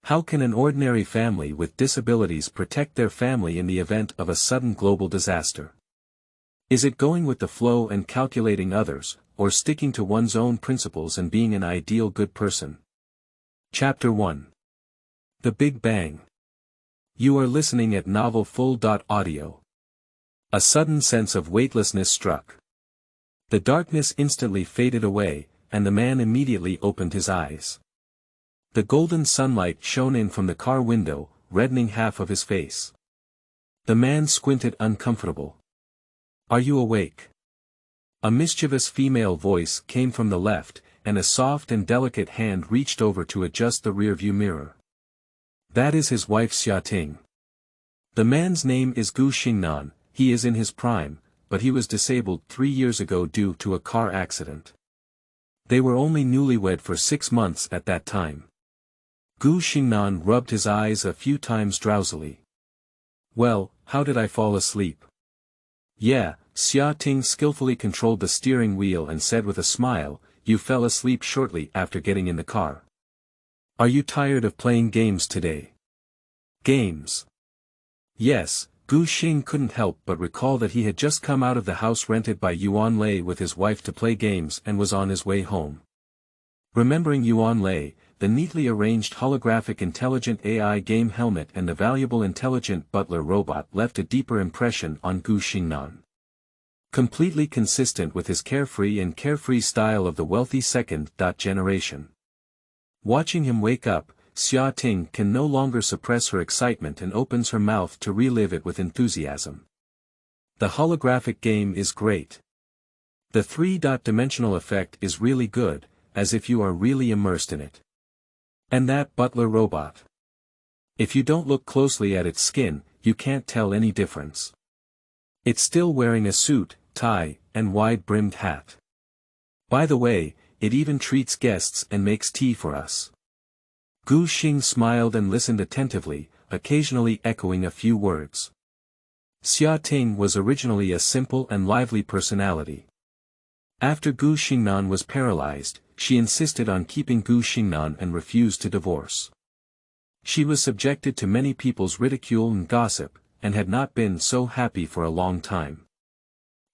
How can an ordinary family with disabilities protect their family in the event of a sudden global disaster? Is it going with the flow and calculating others, or sticking to one's own principles and being an ideal good person? Chapter 1. The Big Bang. You are listening at Novel Full. Audio. A sudden sense of weightlessness struck. The darkness instantly faded away, and the man immediately opened his eyes. The golden sunlight shone in from the car window, reddening half of his face. The man squinted uncomfortable. "Are you awake?" A mischievous female voice came from the left, and a soft and delicate hand reached over to adjust the rearview mirror. That is his wife Xiaoting. The man's name is Gu Xingnan. He is in his prime, but he was disabled 3 years ago due to a car accident. They were only newlywed for 6 months at that time. Gu Xingnan rubbed his eyes a few times drowsily. "Well, how did I fall asleep?" "Yeah," Xiaoting skillfully controlled the steering wheel and said with a smile, "You fell asleep shortly after getting in the car. Are you tired of playing games today?" "Games?" Yes, Gu Xing couldn't help but recall that he had just come out of the house rented by Yuan Lei with his wife to play games and was on his way home. Remembering Yuan Lei, the neatly arranged holographic intelligent AI game helmet and the valuable intelligent butler robot left a deeper impression on Gu Xingnan. Completely consistent with his carefree style of the wealthy second generation. Watching him wake up, Xiaoting can no longer suppress her excitement and opens her mouth to relive it with enthusiasm. The holographic game is great. The 3-dimensional effect is really good, as if you are really immersed in it. And that butler robot. If you don't look closely at its skin, you can't tell any difference. It's still wearing a suit, tie, and wide-brimmed hat. By the way, it even treats guests and makes tea for us. Gu Xing smiled and listened attentively, occasionally echoing a few words. Xiaoting was originally a simple and lively personality. After Gu Xingnan was paralyzed, she insisted on keeping Gu Xingnan and refused to divorce. She was subjected to many people's ridicule and gossip, and had not been so happy for a long time.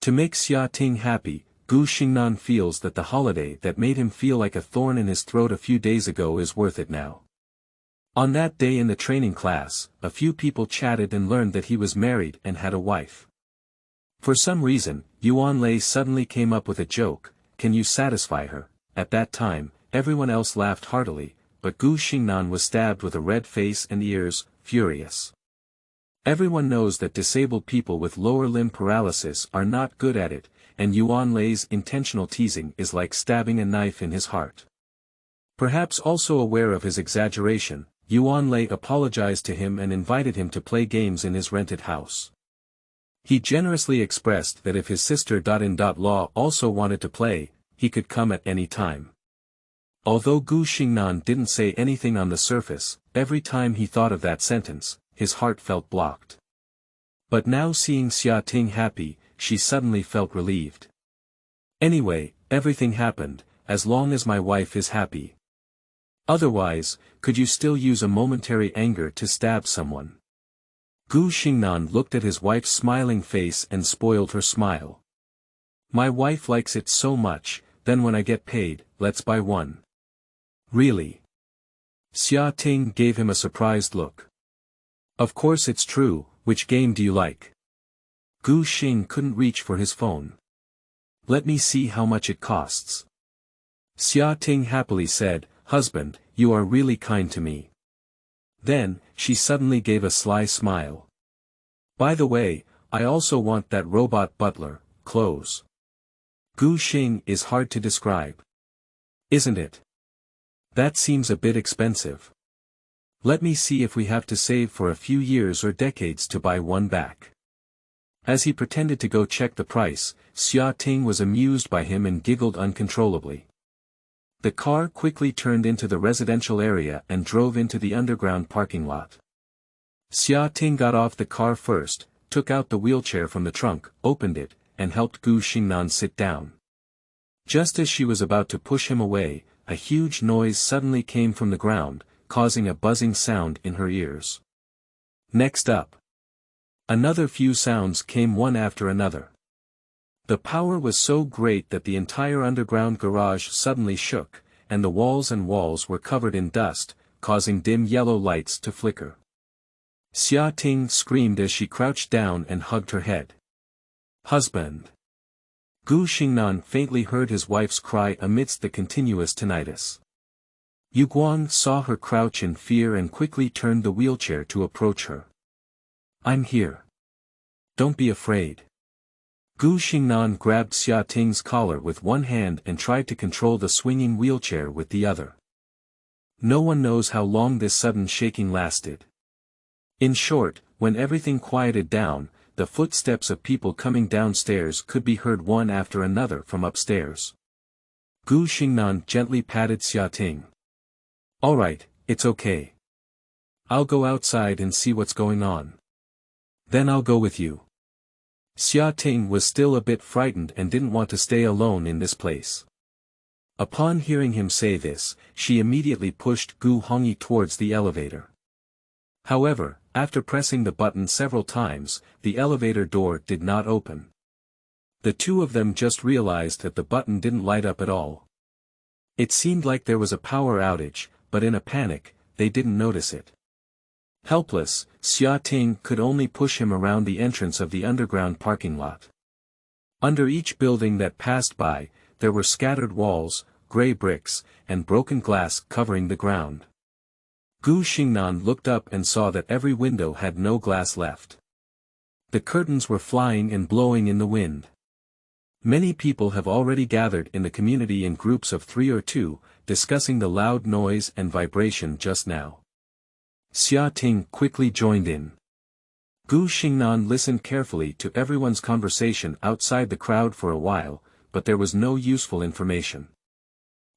To make Xiaoting happy, Gu Xingnan feels that the holiday that made him feel like a thorn in his throat a few days ago is worth it now. On that day in the training class, a few people chatted and learned that he was married and had a wife. For some reason, Yuan Lei suddenly came up with a joke, "Can you satisfy her?" At that time, everyone else laughed heartily, but Gu Xingnan was stabbed with a red face and ears, furious. Everyone knows that disabled people with lower limb paralysis are not good at it, and Yuan Lei's intentional teasing is like stabbing a knife in his heart. Perhaps also aware of his exaggeration, Yuan Lei apologized to him and invited him to play games in his rented house. He generously expressed that if his sister-in-law also wanted to play, he could come at any time. Although Gu Xingnan didn't say anything on the surface, every time he thought of that sentence, his heart felt blocked. But now seeing Xiaoting happy, she suddenly felt relieved. "Anyway, everything happened, as long as my wife is happy. Otherwise, could you still use a momentary anger to stab someone?" Gu Xingnan looked at his wife's smiling face and spoiled her smile. "My wife likes it so much, then when I get paid, let's buy one." "Really?" Xiaoting gave him a surprised look. "Of course it's true, which game do you like?" Gu Xing couldn't reach for his phone. "Let me see how much it costs." Xiaoting happily said, "Husband, you are really kind to me." Then, she suddenly gave a sly smile. "By the way, I also want that robot butler, clothes." Gu Xing is hard to describe. Isn't it? That seems a bit expensive. Let me see if we have to save for a few years or decades to buy one back. As he pretended to go check the price, Xiaoting was amused by him and giggled uncontrollably. The car quickly turned into the residential area and drove into the underground parking lot. Xiaoting got off the car first, took out the wheelchair from the trunk, opened it, and helped Gu Xingnan sit down. Just as she was about to push him away, a huge noise suddenly came from the ground, causing a buzzing sound in her ears. Next up, another few sounds came one after another. The power was so great that the entire underground garage suddenly shook, and the walls were covered in dust, causing dim yellow lights to flicker. Xia Ting screamed as she crouched down and hugged her head. "Husband!" Gu Xingnan faintly heard his wife's cry amidst the continuous tinnitus. Yu Guang saw her crouch in fear and quickly turned the wheelchair to approach her. "I'm here. Don't be afraid." Gu Xingnan grabbed Xia Ting's collar with one hand and tried to control the swinging wheelchair with the other. No one knows how long this sudden shaking lasted. In short, when everything quieted down, the footsteps of people coming downstairs could be heard one after another from upstairs. Gu Xingnan gently patted Xia Ting. "All right, it's okay. I'll go outside and see what's going on. Then I'll go with you." Xia Ting was still a bit frightened and didn't want to stay alone in this place. Upon hearing him say this, she immediately pushed Gu Hongyi towards the elevator. However, after pressing the button several times, the elevator door did not open. The two of them just realized that the button didn't light up at all. It seemed like there was a power outage, but in a panic, they didn't notice it. Helpless, Xia Ting could only push him around the entrance of the underground parking lot. Under each building that passed by, there were scattered walls, gray bricks, and broken glass covering the ground. Gu Xingnan looked up and saw that every window had no glass left. The curtains were flying and blowing in the wind. Many people have already gathered in the community in groups of 3 or 2, discussing the loud noise and vibration just now. Xia Ting quickly joined in. Gu Xingnan listened carefully to everyone's conversation outside the crowd for a while, but there was no useful information.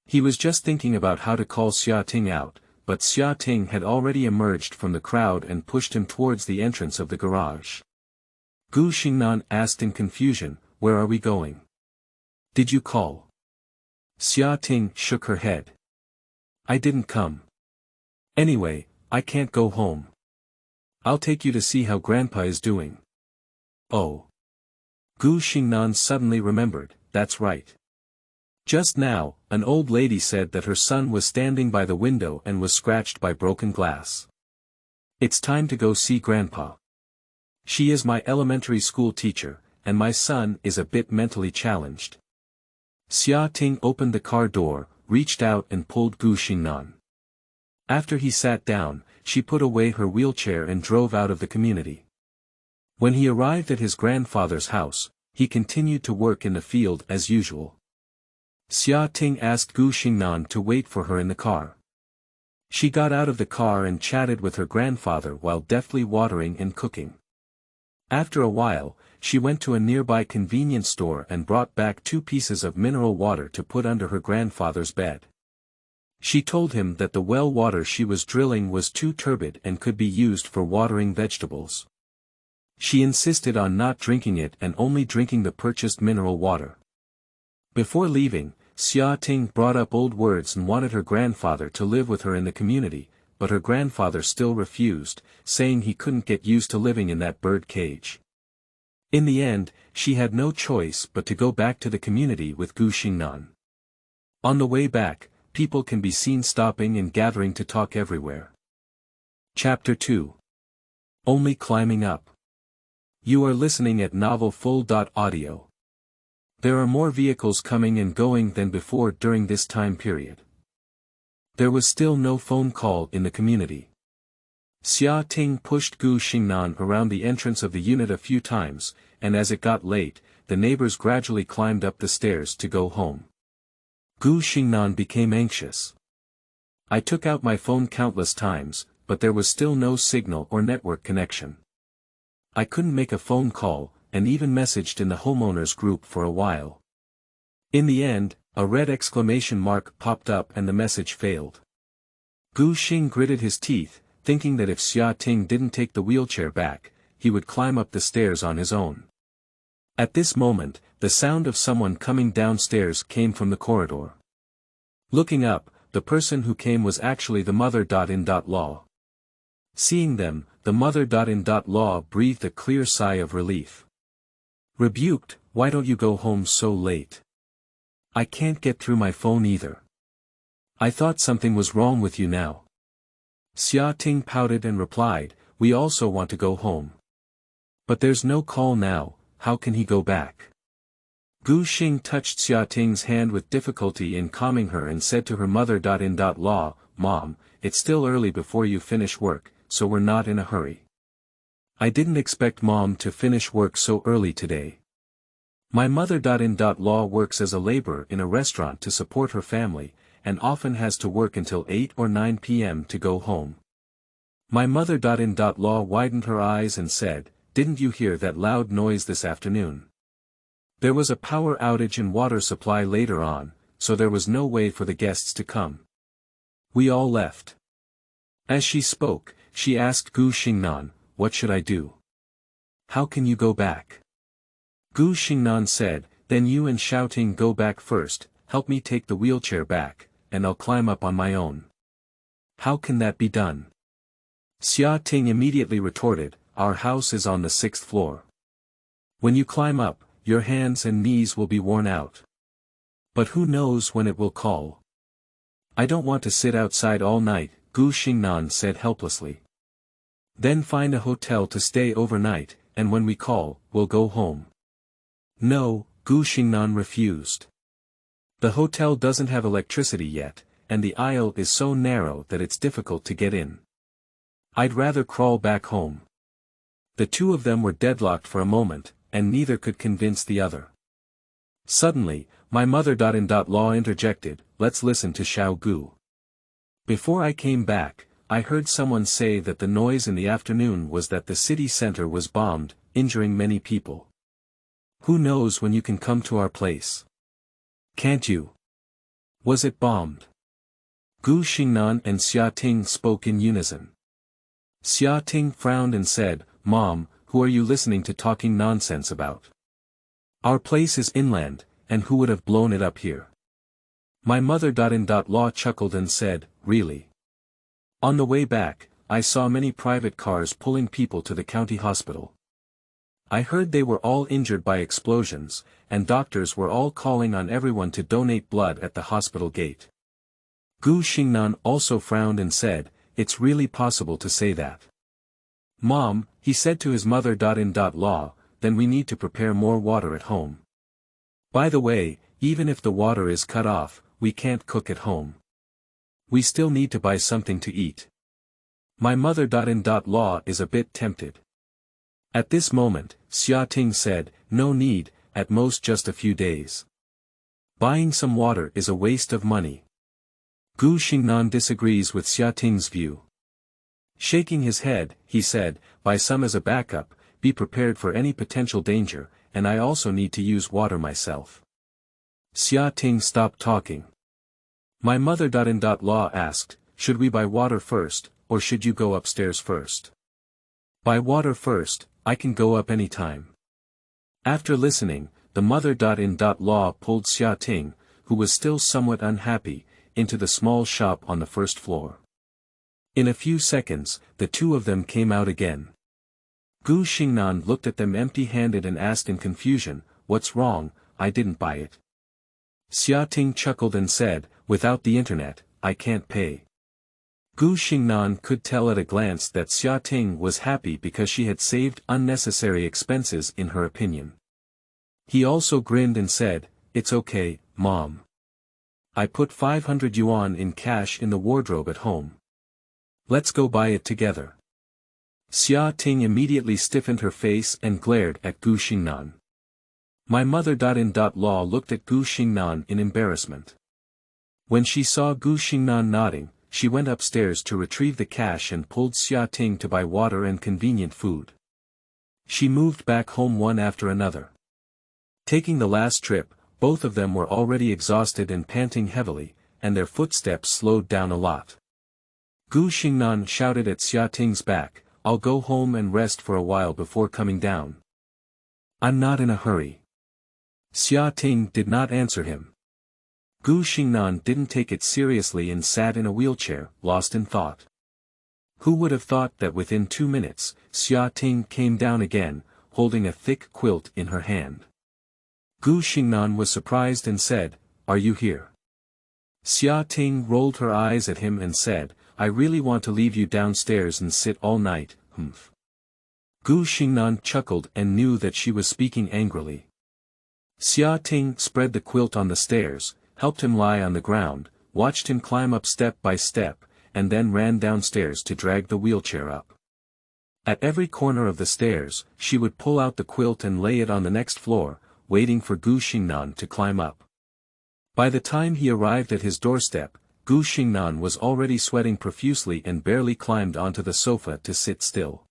He was just thinking about how to call Xia Ting out, but Xia Ting had already emerged from the crowd and pushed him towards the entrance of the garage. Gu Xingnan asked in confusion, "Where are we going? Did you call?" Xia Ting shook her head. "I didn't come. Anyway, I can't go home. I'll take you to see how Grandpa is doing." "Oh." Gu Xingnan suddenly remembered, that's right. Just now, an old lady said that her son was standing by the window and was scratched by broken glass. "It's time to go see Grandpa. She is my elementary school teacher, and my son is a bit mentally challenged." Xia Ting opened the car door, reached out and pulled Gu Xingnan. After he sat down, she put away her wheelchair and drove out of the community. When he arrived at his grandfather's house, he continued to work in the field as usual. Xia Ting asked Gu Xingnan to wait for her in the car. She got out of the car and chatted with her grandfather while deftly watering and cooking. After a while, she went to a nearby convenience store and brought back 2 pieces of mineral water to put under her grandfather's bed. She told him that the well water she was drilling was too turbid and could be used for watering vegetables. She insisted on not drinking it and only drinking the purchased mineral water. Before leaving, Xia Ting brought up old words and wanted her grandfather to live with her in the community, but her grandfather still refused, saying he couldn't get used to living in that bird cage. In the end, she had no choice but to go back to the community with Gu Xingnan. On the way back, people can be seen stopping and gathering to talk everywhere. Chapter 2. Only Climbing Up. You are listening at novelfull.audio. There are more vehicles coming and going than before during this time period. There was still no phone call in the community. Xia Ting pushed Gu Xingnan around the entrance of the unit a few times, and as it got late, the neighbors gradually climbed up the stairs to go home. Gu Xingnan became anxious. "I took out my phone countless times, but there was still no signal or network connection. I couldn't make a phone call, and even messaged in the homeowners group for a while. In the end, a red exclamation mark popped up and the message failed." Gu Xing gritted his teeth, thinking that if Xia Ting didn't take the wheelchair back, he would climb up the stairs on his own. At this moment, the sound of someone coming downstairs came from the corridor. Looking up, the person who came was actually the mother.in.law. Seeing them, the mother.in.law breathed a clear sigh of relief. Rebuked, "Why don't you go home so late? I can't get through my phone either. I thought something was wrong with you now." Xia Ting pouted and replied, "We also want to go home. But there's no call now, how can he go back?" Gu Xing touched Xia Ting's hand with difficulty in calming her and said to her mother.in.law, "Mom, it's still early before you finish work, so we're not in a hurry. I didn't expect Mom to finish work so early today. My mother.in.law works as a laborer in a restaurant to support her family, and often has to work until 8 or 9 p.m. to go home." My mother.in.law widened her eyes and said, "Didn't you hear that loud noise this afternoon? There was a power outage and water supply later on, so there was no way for the guests to come. We all left." As she spoke, she asked Gu Xingnan, "What should I do? How can you go back?" Gu Xingnan said, "Then you and Xiaoting go back first, help me take the wheelchair back, and I'll climb up on my own." "How can that be done?" Xia Ting immediately retorted, "Our house is on the 6th floor. When you climb up, your hands and knees will be worn out. But who knows when it will call?" "I don't want to sit outside all night," Gu Xingnan said helplessly. "Then find a hotel to stay overnight, and when we call, we'll go home." "No," Gu Xingnan refused. "The hotel doesn't have electricity yet, and the aisle is so narrow that it's difficult to get in. I'd rather crawl back home." The two of them were deadlocked for a moment, and neither could convince the other. Suddenly, my mother.in.law interjected, "Let's listen to Xiao Gu. Before I came back, I heard someone say that the noise in the afternoon was that the city center was bombed, injuring many people. Who knows when you can come to our place? Can't you? Was it bombed?" Gu Xingnan and Xia Ting spoke in unison. Xia Ting frowned and said, "Mom, who are you listening to talking nonsense about? Our place is inland, and who would have blown it up here?" My mother.in.law chuckled and said, "Really? On the way back, I saw many private cars pulling people to the county hospital. I heard they were all injured by explosions, and doctors were all calling on everyone to donate blood at the hospital gate." Gu Xingnan also frowned and said, "It's really possible to say that." "Mom," he said to his mother.in.law, "then we need to prepare more water at home. By the way, even if the water is cut off, we can't cook at home. We still need to buy something to eat." My mother.in.law is a bit tempted. At this moment, Xia Ting said, "No need, at most just a few days. Buying some water is a waste of money." Gu Xingnan disagrees with Xia Ting's view. Shaking his head, he said, "Buy some as a backup, be prepared for any potential danger, and I also need to use water myself." Xia Ting stopped talking. My mother.in.law asked, "Should we buy water first, or should you go upstairs first?" "Buy water first, I can go up any time." After listening, the mother.in.law pulled Xia Ting, who was still somewhat unhappy, into the small shop on the 1st floor. In a few seconds, the two of them came out again. Gu Xingnan looked at them empty-handed and asked in confusion, "What's wrong? I didn't buy it." Xia Ting chuckled and said, "Without the internet, I can't pay." Gu Xingnan could tell at a glance that Xia Ting was happy because she had saved unnecessary expenses in her opinion. He also grinned and said, "It's okay, Mom. I put 500 yuan in cash in the wardrobe at home. Let's go buy it together." Xia Ting immediately stiffened her face and glared at Gu Xingnan. My mother.in.law looked at Gu Xingnan in embarrassment. When she saw Gu Xingnan nodding, she went upstairs to retrieve the cash and pulled Xia Ting to buy water and convenient food. She moved back home one after another. Taking the last trip, both of them were already exhausted and panting heavily, and their footsteps slowed down a lot. Gu Xingnan shouted at Xia Ting's back, "I'll go home and rest for a while before coming down. I'm not in a hurry." Xia Ting did not answer him. Gu Xingnan didn't take it seriously and sat in a wheelchair, lost in thought. Who would have thought that within 2 minutes, Xia Ting came down again, holding a thick quilt in her hand. Gu Xingnan was surprised and said, "Are you here?" Xia Ting rolled her eyes at him and said, "I really want to leave you downstairs and sit all night, humph." Gu Xingnan chuckled and knew that she was speaking angrily. Xia Ting spread the quilt on the stairs, helped him lie on the ground, watched him climb up step by step, and then ran downstairs to drag the wheelchair up. At every corner of the stairs, she would pull out the quilt and lay it on the next floor, waiting for Gu Xingnan to climb up. By the time he arrived at his doorstep, Gu Xingnan was already sweating profusely and barely climbed onto the sofa to sit still.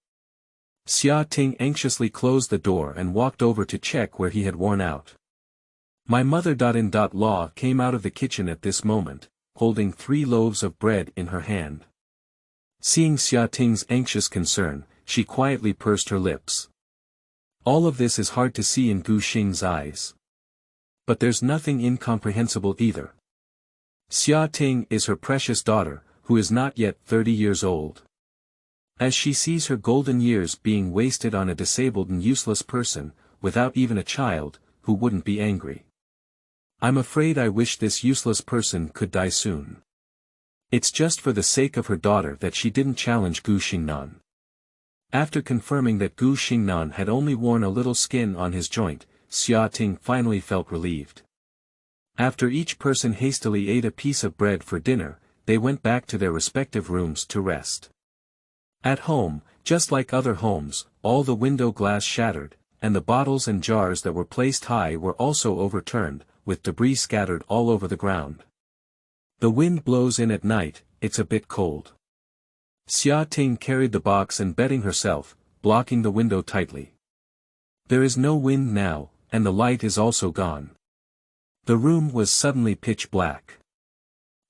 Xia Ting anxiously closed the door and walked over to check where he had worn out. My mother-in-law came out of the kitchen at this moment, holding 3 loaves of bread in her hand. Seeing Xia Ting's anxious concern, she quietly pursed her lips. All of this is hard to see in Gu Xing's eyes. But there's nothing incomprehensible either. Xia Ting is her precious daughter, who is not yet 30 years old. As she sees her golden years being wasted on a disabled and useless person, without even a child, who wouldn't be angry? I'm afraid I wish this useless person could die soon. It's just for the sake of her daughter that she didn't challenge Gu Xingnan. After confirming that Gu Xingnan had only worn a little skin on his joint, Xia Ting finally felt relieved. After each person hastily ate a piece of bread for dinner, they went back to their respective rooms to rest. At home, just like other homes, all the window glass shattered, and the bottles and jars that were placed high were also overturned, with debris scattered all over the ground. The wind blows in at night, it's a bit cold. Xia Ting carried the box and bedding herself, blocking the window tightly. There is no wind now, and the light is also gone. The room was suddenly pitch black.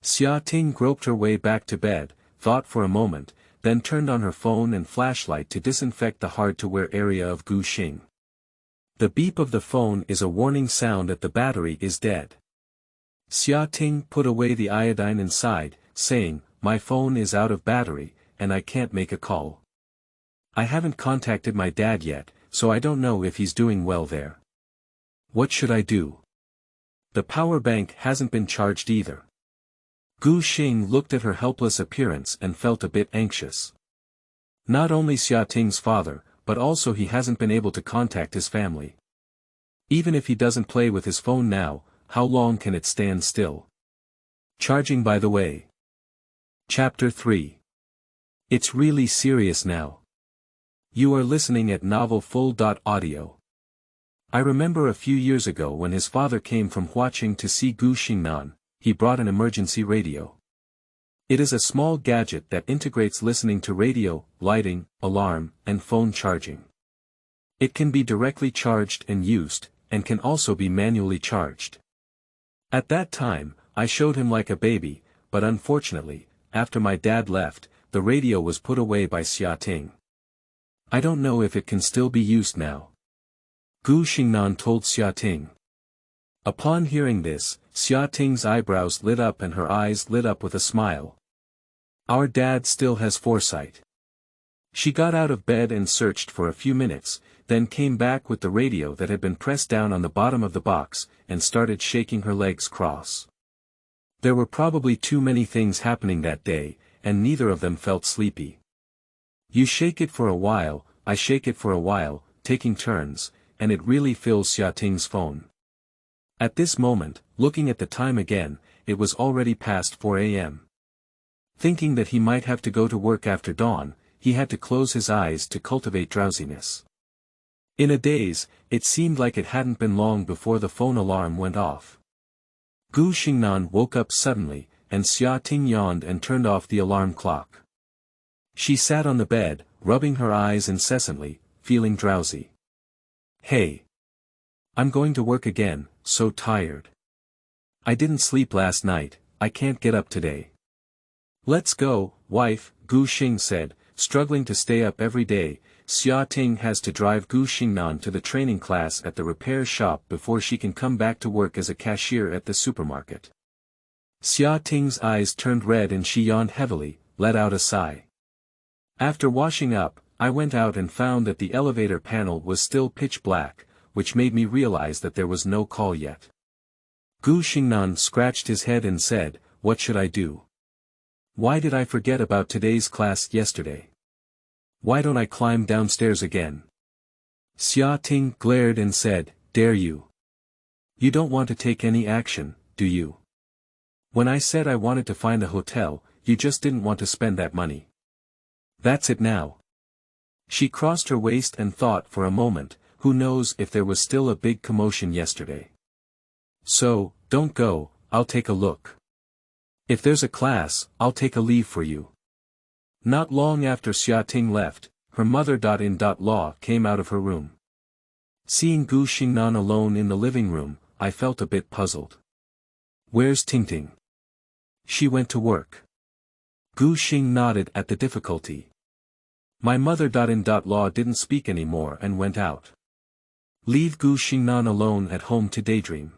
Xia Ting groped her way back to bed, thought for a moment, then turned on her phone and flashlight to disinfect the hard-to-wear area of Gu Xing. The beep of the phone is a warning sound that the battery is dead. Xia Ting put away the iodine inside, saying, "My phone is out of battery, and I can't make a call. I haven't contacted my dad yet, so I don't know if he's doing well there. What should I do? The power bank hasn't been charged either." Gu Xing looked at her helpless appearance and felt a bit anxious. Not only Xia Ting's father, but also he hasn't been able to contact his family. Even if he doesn't play with his phone now, how long can it stand still? Charging by the way. Chapter 3. It's really serious now. You are listening at novelfull.audio. I remember a few years ago when his father came from Huaqing to see Gu Xingnan, he brought an emergency radio. It is a small gadget that integrates listening to radio, lighting, alarm, and phone charging. It can be directly charged and used, and can also be manually charged. At that time, I showed him like a baby, but unfortunately, after my dad left, the radio was put away by Xia Ting. I don't know if it can still be used now. Gu Xingnan told Xia Ting. Upon hearing this, Xia Ting's eyebrows lit up and her eyes lit up with a smile. Our dad still has foresight. She got out of bed and searched for a few minutes, then came back with the radio that had been pressed down on the bottom of the box, and started shaking her legs cross. There were probably too many things happening that day, and neither of them felt sleepy. You shake it for a while, I shake it for a while, taking turns, and it really fills Xia Ting's phone. At this moment, looking at the time again, it was already past 4 a.m. Thinking that he might have to go to work after dawn, he had to close his eyes to cultivate drowsiness. In a daze, it seemed like it hadn't been long before the phone alarm went off. Gu Xingnan woke up suddenly, and Xia Ting yawned and turned off the alarm clock. She sat on the bed, rubbing her eyes incessantly, feeling drowsy. Hey! I'm going to work again, so tired. I didn't sleep last night, I can't get up today. Let's go, wife, Gu Xing said, struggling to stay up every day. Xia Ting has to drive Gu Xingnan to the training class at the repair shop before she can come back to work as a cashier at the supermarket. Xia Ting's eyes turned red and she yawned heavily, let out a sigh. After washing up, I went out and found that the elevator panel was still pitch black, which made me realize that there was no call yet. Gu Xingnan scratched his head and said, "What should I do? Why did I forget about today's class yesterday? Why don't I climb downstairs again?" Xia Ting glared and said, "Dare you? You don't want to take any action, do you? When I said I wanted to find a hotel, you just didn't want to spend that money. That's it now." She crossed her waist and thought for a moment, who knows if there was still a big commotion yesterday. "So, don't go, I'll take a look. If there's a class, I'll take a leave for you." Not long after Xia Ting left, her mother-in-law came out of her room. Seeing Gu Xingnan alone in the living room, I felt a bit puzzled. "Where's Tingting?" "She went to work." Gu Xing nodded at the difficulty. My mother-in-law didn't speak anymore and went out. Leave Gu Xingnan alone at home to daydream.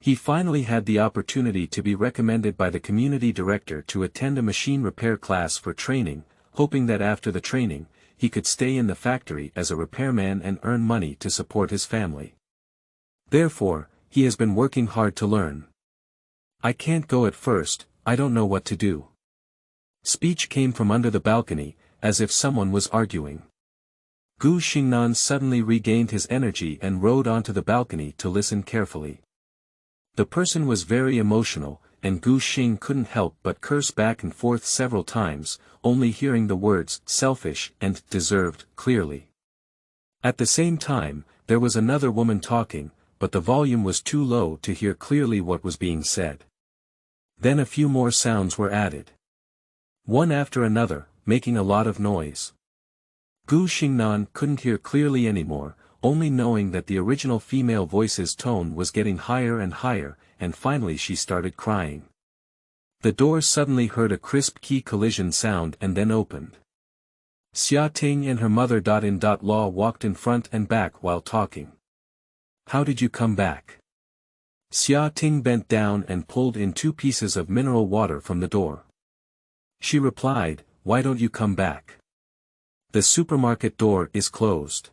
He finally had the opportunity to be recommended by the community director to attend a machine repair class for training, hoping that after the training, he could stay in the factory as a repairman and earn money to support his family. Therefore, he has been working hard to learn. "I can't go at first, I don't know what to do." Speech came from under the balcony, as if someone was arguing. Gu Xingnan suddenly regained his energy and rode onto the balcony to listen carefully. The person was very emotional, and Gu Xing couldn't help but curse back and forth several times, only hearing the words "selfish" and "deserved" clearly. At the same time, there was another woman talking, but the volume was too low to hear clearly what was being said. Then a few more sounds were added. One after another, making a lot of noise. Gu Xingnan couldn't hear clearly anymore, only knowing that the original female voice's tone was getting higher and higher, and finally she started crying. The door suddenly heard a crisp key collision sound and then opened. Xia Ting and her mother-in-law walked in front and back while talking. "How did you come back?" Xia Ting bent down and pulled in 2 pieces of mineral water from the door. She replied, "Why don't you come back? The supermarket door is closed.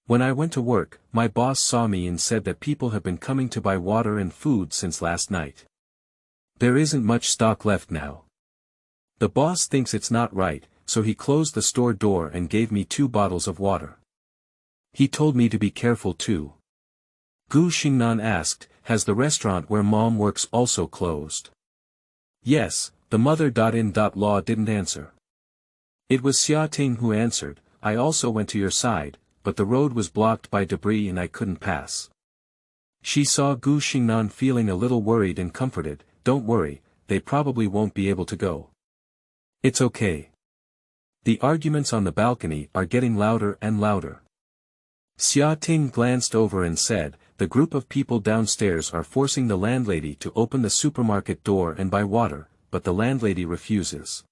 When I went to work, my boss saw me and said that people have been coming to buy water and food since last night. There isn't much stock left now. The boss thinks it's not right, so he closed the store door and gave me 2 bottles of water. He told me to be careful too." Gu Xingnan asked, "Has the restaurant where Mom works also closed?" "Yes," the mother-in-law didn't answer. It was Xia Ting who answered, "I also went to your side, but the road was blocked by debris and I couldn't pass." She saw Gu Xingnan feeling a little worried and comforted, "Don't worry, they probably won't be able to go. It's okay." The arguments on the balcony are getting louder and louder. Xia Ting glanced over and said, "The group of people downstairs are forcing the landlady to open the supermarket door and buy water, but the landlady refuses.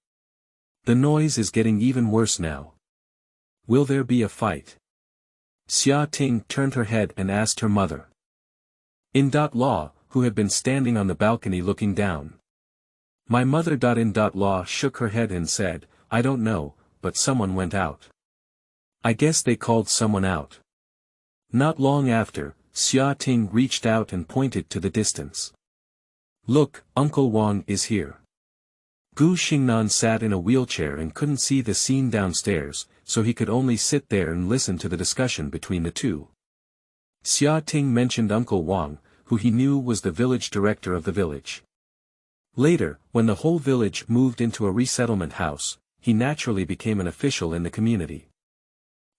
The noise is getting even worse now. Will there be a fight?" Xia Ting turned her head and asked her mother-in-law, who had been standing on the balcony looking down. My mother-in-law shook her head and said, "I don't know, but someone went out. I guess they called someone out." Not long after, Xia Ting reached out and pointed to the distance. "Look, Uncle Wang is here." Gu Xingnan sat in a wheelchair and couldn't see the scene downstairs, so he could only sit there and listen to the discussion between the two. Xia Ting mentioned Uncle Wang, who he knew was the village director of the village. Later, when the whole village moved into a resettlement house, he naturally became an official in the community.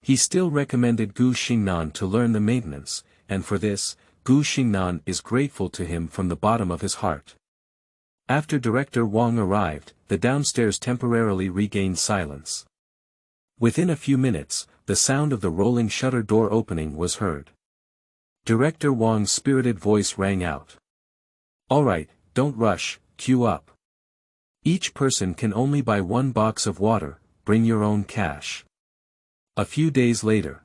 He still recommended Gu Xingnan to learn the maintenance, and for this, Gu Xingnan is grateful to him from the bottom of his heart. After Director Wang arrived, the downstairs temporarily regained silence. Within a few minutes, the sound of the rolling shutter door opening was heard. Director Wang's spirited voice rang out. "All right, don't rush, queue up. Each person can only buy 1 box of water, bring your own cash." A few days later,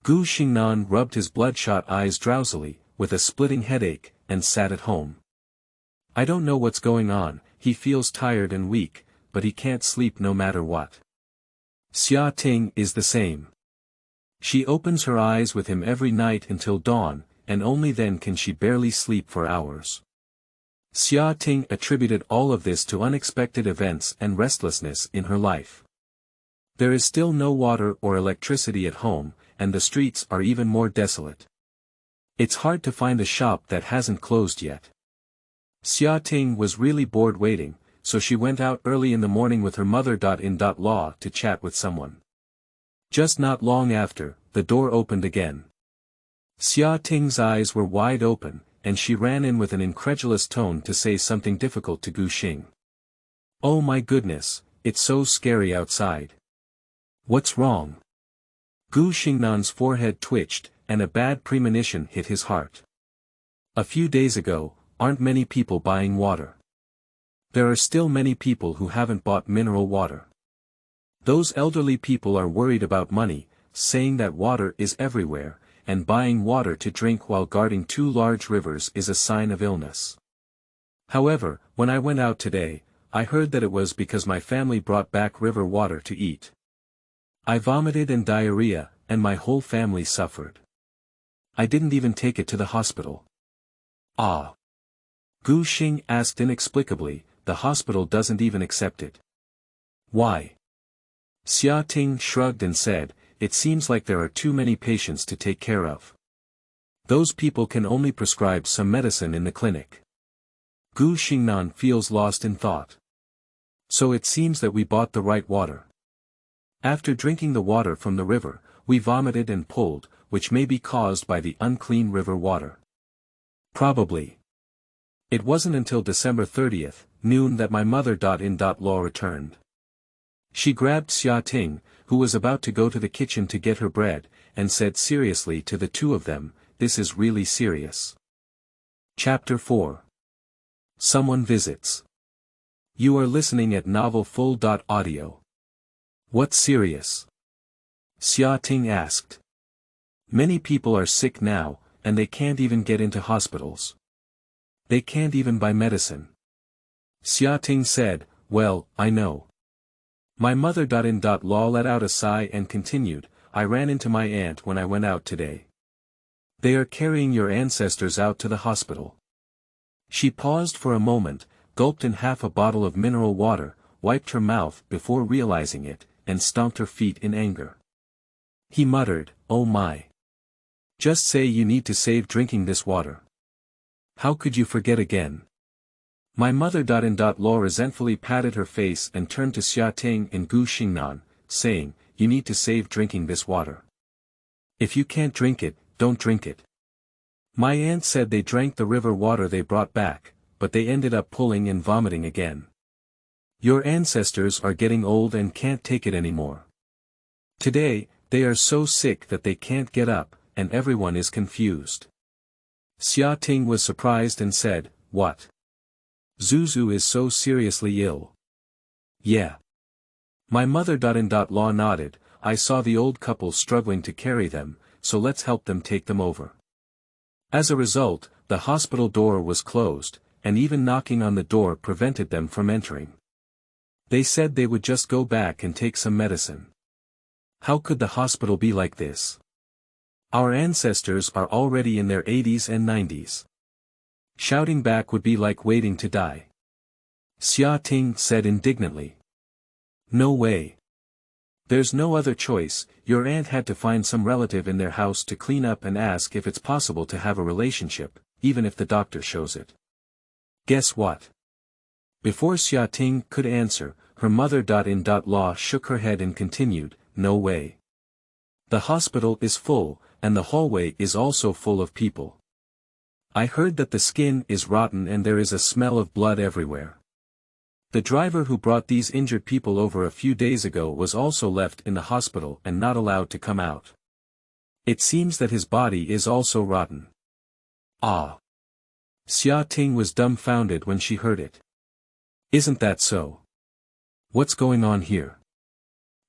Gu Xingnan rubbed his bloodshot eyes drowsily, with a splitting headache, and sat at home. I don't know what's going on, he feels tired and weak, but he can't sleep no matter what. Xia Ting is the same. She opens her eyes with him every night until dawn, and only then can she barely sleep for hours. Xia Ting attributed all of this to unexpected events and restlessness in her life. There is still no water or electricity at home, and the streets are even more desolate. It's hard to find a shop that hasn't closed yet. Xia Ting was really bored waiting, so she went out early in the morning with her mother-in-law to chat with someone. Just not long after, the door opened again. Xia Ting's eyes were wide open, and she ran in with an incredulous tone to say something difficult to Gu Xing. "Oh my goodness, it's so scary outside." "What's wrong?" Gu Xingnan's forehead twitched, and a bad premonition hit his heart. A few days ago, aren't many people buying water? There are still many people who haven't bought mineral water. Those elderly people are worried about money, saying that water is everywhere, and buying water to drink while guarding two large rivers is a sign of illness. However, when I went out today, I heard that it was because my family brought back river water to eat. I vomited and diarrhea, and my whole family suffered. I didn't even take it to the hospital. Ah. Gu Xing asked inexplicably, the hospital doesn't even accept it. Why? Xia Ting shrugged and said, it seems like there are too many patients to take care of. Those people can only prescribe some medicine in the clinic. Gu Xingnan feels lost in thought. So it seems that we bought the right water. After drinking the water from the river, we vomited and pulled, which may be caused by the unclean river water. Probably. It wasn't until December 30th, noon that my mother-in-law returned. She grabbed Xia Ting, who was about to go to the kitchen to get her bread, and said seriously to the two of them, "This is really serious." Chapter 4. Someone visits. You are listening at novelfull.audio. What's serious? Xia Ting asked. Many people are sick now, and they can't even get into hospitals. They can't even buy medicine. Xia Ting said, well, I know. My mother-in-law let out a sigh and continued, I ran into my aunt when I went out today. They are carrying your ancestors out to the hospital. She paused for a moment, gulped in half a bottle of mineral water, wiped her mouth before realizing it, and stomped her feet in anger. He muttered, oh my. Just say you need to save drinking this water. How could you forget again? My mother-in-law resentfully patted her face and turned to Xia Ting and Gu Xingnan, saying, you need to save drinking this water. If you can't drink it, don't drink it. My aunt said they drank the river water they brought back, but they ended up pulling and vomiting again. Your ancestors are getting old and can't take it anymore. Today, they are so sick that they can't get up, and everyone is confused. Xia Ting was surprised and said, what? Zuzu is so seriously ill. Yeah. My mother-in-law nodded, I saw the old couple struggling to carry them, so let's help them take them over. As a result, the hospital door was closed, and even knocking on the door prevented them from entering. They said they would just go back and take some medicine. How could the hospital be like this? Our ancestors are already in their 80s and 90s. Shouting back would be like waiting to die. Xia Ting said indignantly. No way. There's no other choice, your aunt had to find some relative in their house to clean up and ask if it's possible to have a relationship, even if the doctor shows it. Guess what? Before Xia Ting could answer, her mother-in-law shook her head and continued, no way. The hospital is full, and the hallway is also full of people. I heard that the skin is rotten and there is a smell of blood everywhere. The driver who brought these injured people over a few days ago was also left in the hospital and not allowed to come out. It seems that his body is also rotten. Ah. Xia Ting was dumbfounded when she heard it. Isn't that so? What's going on here?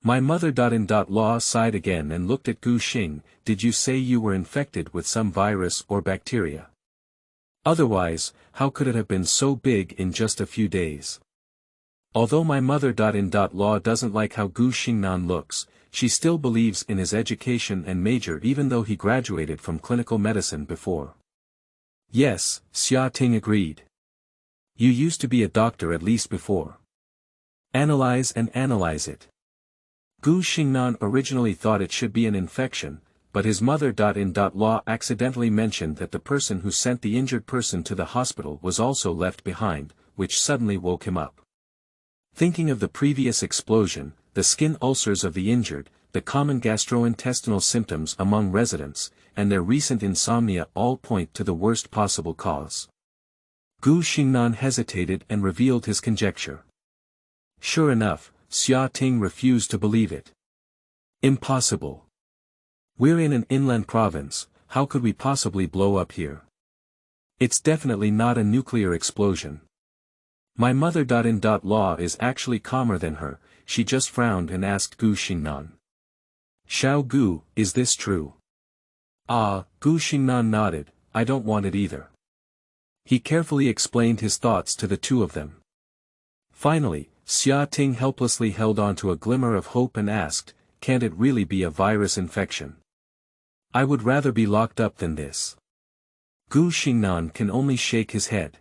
My mother-in-law sighed again and looked at Gu Xing, did you say you were infected with some virus or bacteria? Otherwise, how could it have been so big in just a few days? Although my mother-in-law doesn't like how Gu Xingnan looks, she still believes in his education and major even though he graduated from clinical medicine before. Yes, Xia Ting agreed. You used to be a doctor at least before. Analyze it. Gu Xingnan originally thought it should be an infection, but his mother-in-law accidentally mentioned that the person who sent the injured person to the hospital was also left behind, which suddenly woke him up. Thinking of the previous explosion, the skin ulcers of the injured, the common gastrointestinal symptoms among residents, and their recent insomnia all point to the worst possible cause. Gu Xingnan hesitated and revealed his conjecture. Sure enough, Xia Ting refused to believe it. Impossible. We're in an inland province, how could we possibly blow up here? It's definitely not a nuclear explosion. My mother-in-law is actually calmer than her, she just frowned and asked Gu Xingnan. Xiao Gu, is this true? Gu Xingnan nodded, I don't want it either. He carefully explained his thoughts to the two of them. Finally, Xia Ting helplessly held on to a glimmer of hope and asked, can't it really be a virus infection? I would rather be locked up than this. Gu Xingnan can only shake his head.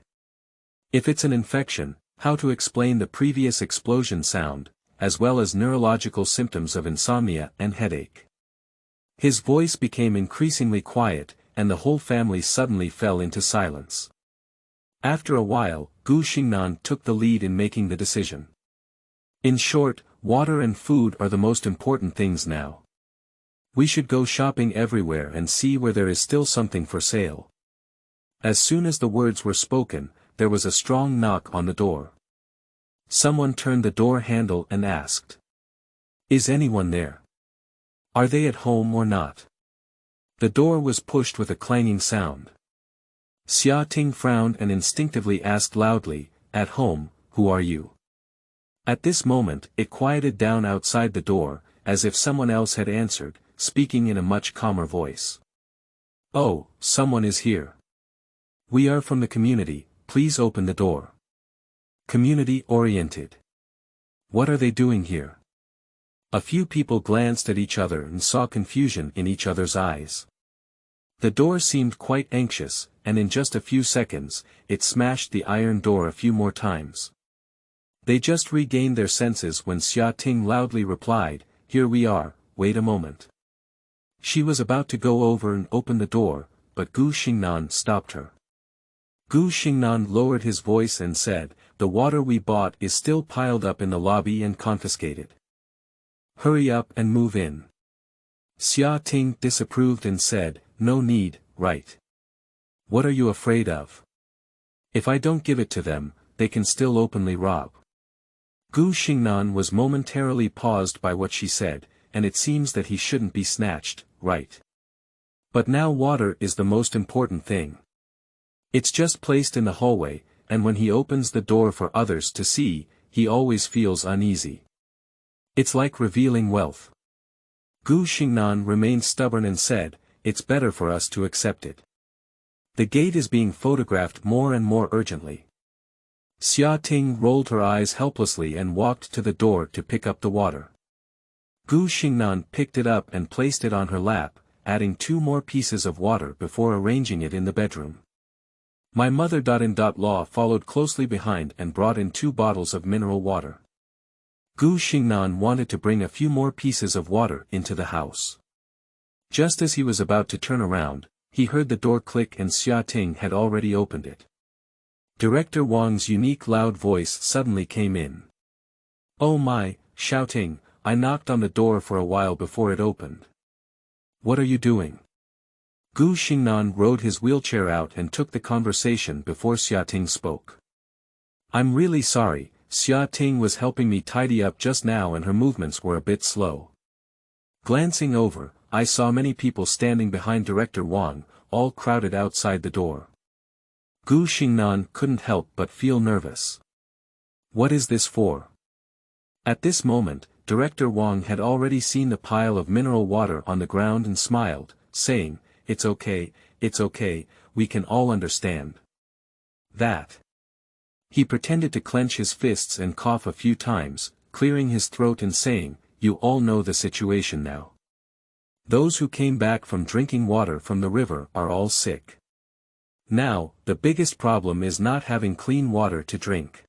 If it's an infection, how to explain the previous explosion sound, as well as neurological symptoms of insomnia and headache? His voice became increasingly quiet, and the whole family suddenly fell into silence. After a while, Gu Xingnan took the lead in making the decision. In short, water and food are the most important things now. We should go shopping everywhere and see where there is still something for sale. As soon as the words were spoken, there was a strong knock on the door. Someone turned the door handle and asked. Is anyone there? Are they at home or not? The door was pushed with a clanging sound. Xia Ting frowned and instinctively asked loudly, at home, who are you? At this moment, it quieted down outside the door, as if someone else had answered, speaking in a much calmer voice. Oh, someone is here. We are from the community, please open the door. Community-oriented. What are they doing here? A few people glanced at each other and saw confusion in each other's eyes. The door seemed quite anxious, and in just a few seconds, it smashed the iron door a few more times. They just regained their senses when Xia Ting loudly replied, here we are, wait a moment. She was about to go over and open the door, but Gu Xingnan stopped her. Gu Xingnan lowered his voice and said, the water we bought is still piled up in the lobby and confiscated. Hurry up and move in. Xia Ting disapproved and said, no need, right? What are you afraid of? If I don't give it to them, they can still openly rob. Gu Xingnan was momentarily paused by what she said, and it seems that he shouldn't be snatched, right? But now water is the most important thing. It's just placed in the hallway, and when he opens the door for others to see, he always feels uneasy. It's like revealing wealth. Gu Xingnan remained stubborn and said, it's better for us to accept it. The gate is being photographed more and more urgently. Xia Ting rolled her eyes helplessly and walked to the door to pick up the water. Gu Xingnan picked it up and placed it on her lap, adding 2 more pieces of water before arranging it in the bedroom. My mother-in-law followed closely behind and brought in 2 bottles of mineral water. Gu Xingnan wanted to bring a few more pieces of water into the house. Just as he was about to turn around, he heard the door click and Xia Ting had already opened it. Director Wang's unique loud voice suddenly came in. Oh my, shouting, I knocked on the door for a while before it opened. What are you doing? Gu Xingnan rode his wheelchair out and took the conversation before Xia Ting spoke. I'm really sorry, Xia Ting was helping me tidy up just now and her movements were a bit slow. Glancing over, I saw many people standing behind Director Wang, all crowded outside the door. Gu Xingnan couldn't help but feel nervous. What is this for? At this moment, Director Wang had already seen the pile of mineral water on the ground and smiled, saying, it's okay, we can all understand. that. He pretended to clench his fists and cough a few times, clearing his throat and saying, "You all know the situation now. Those who came back from drinking water from the river are all sick. Now, the biggest problem is not having clean water to drink.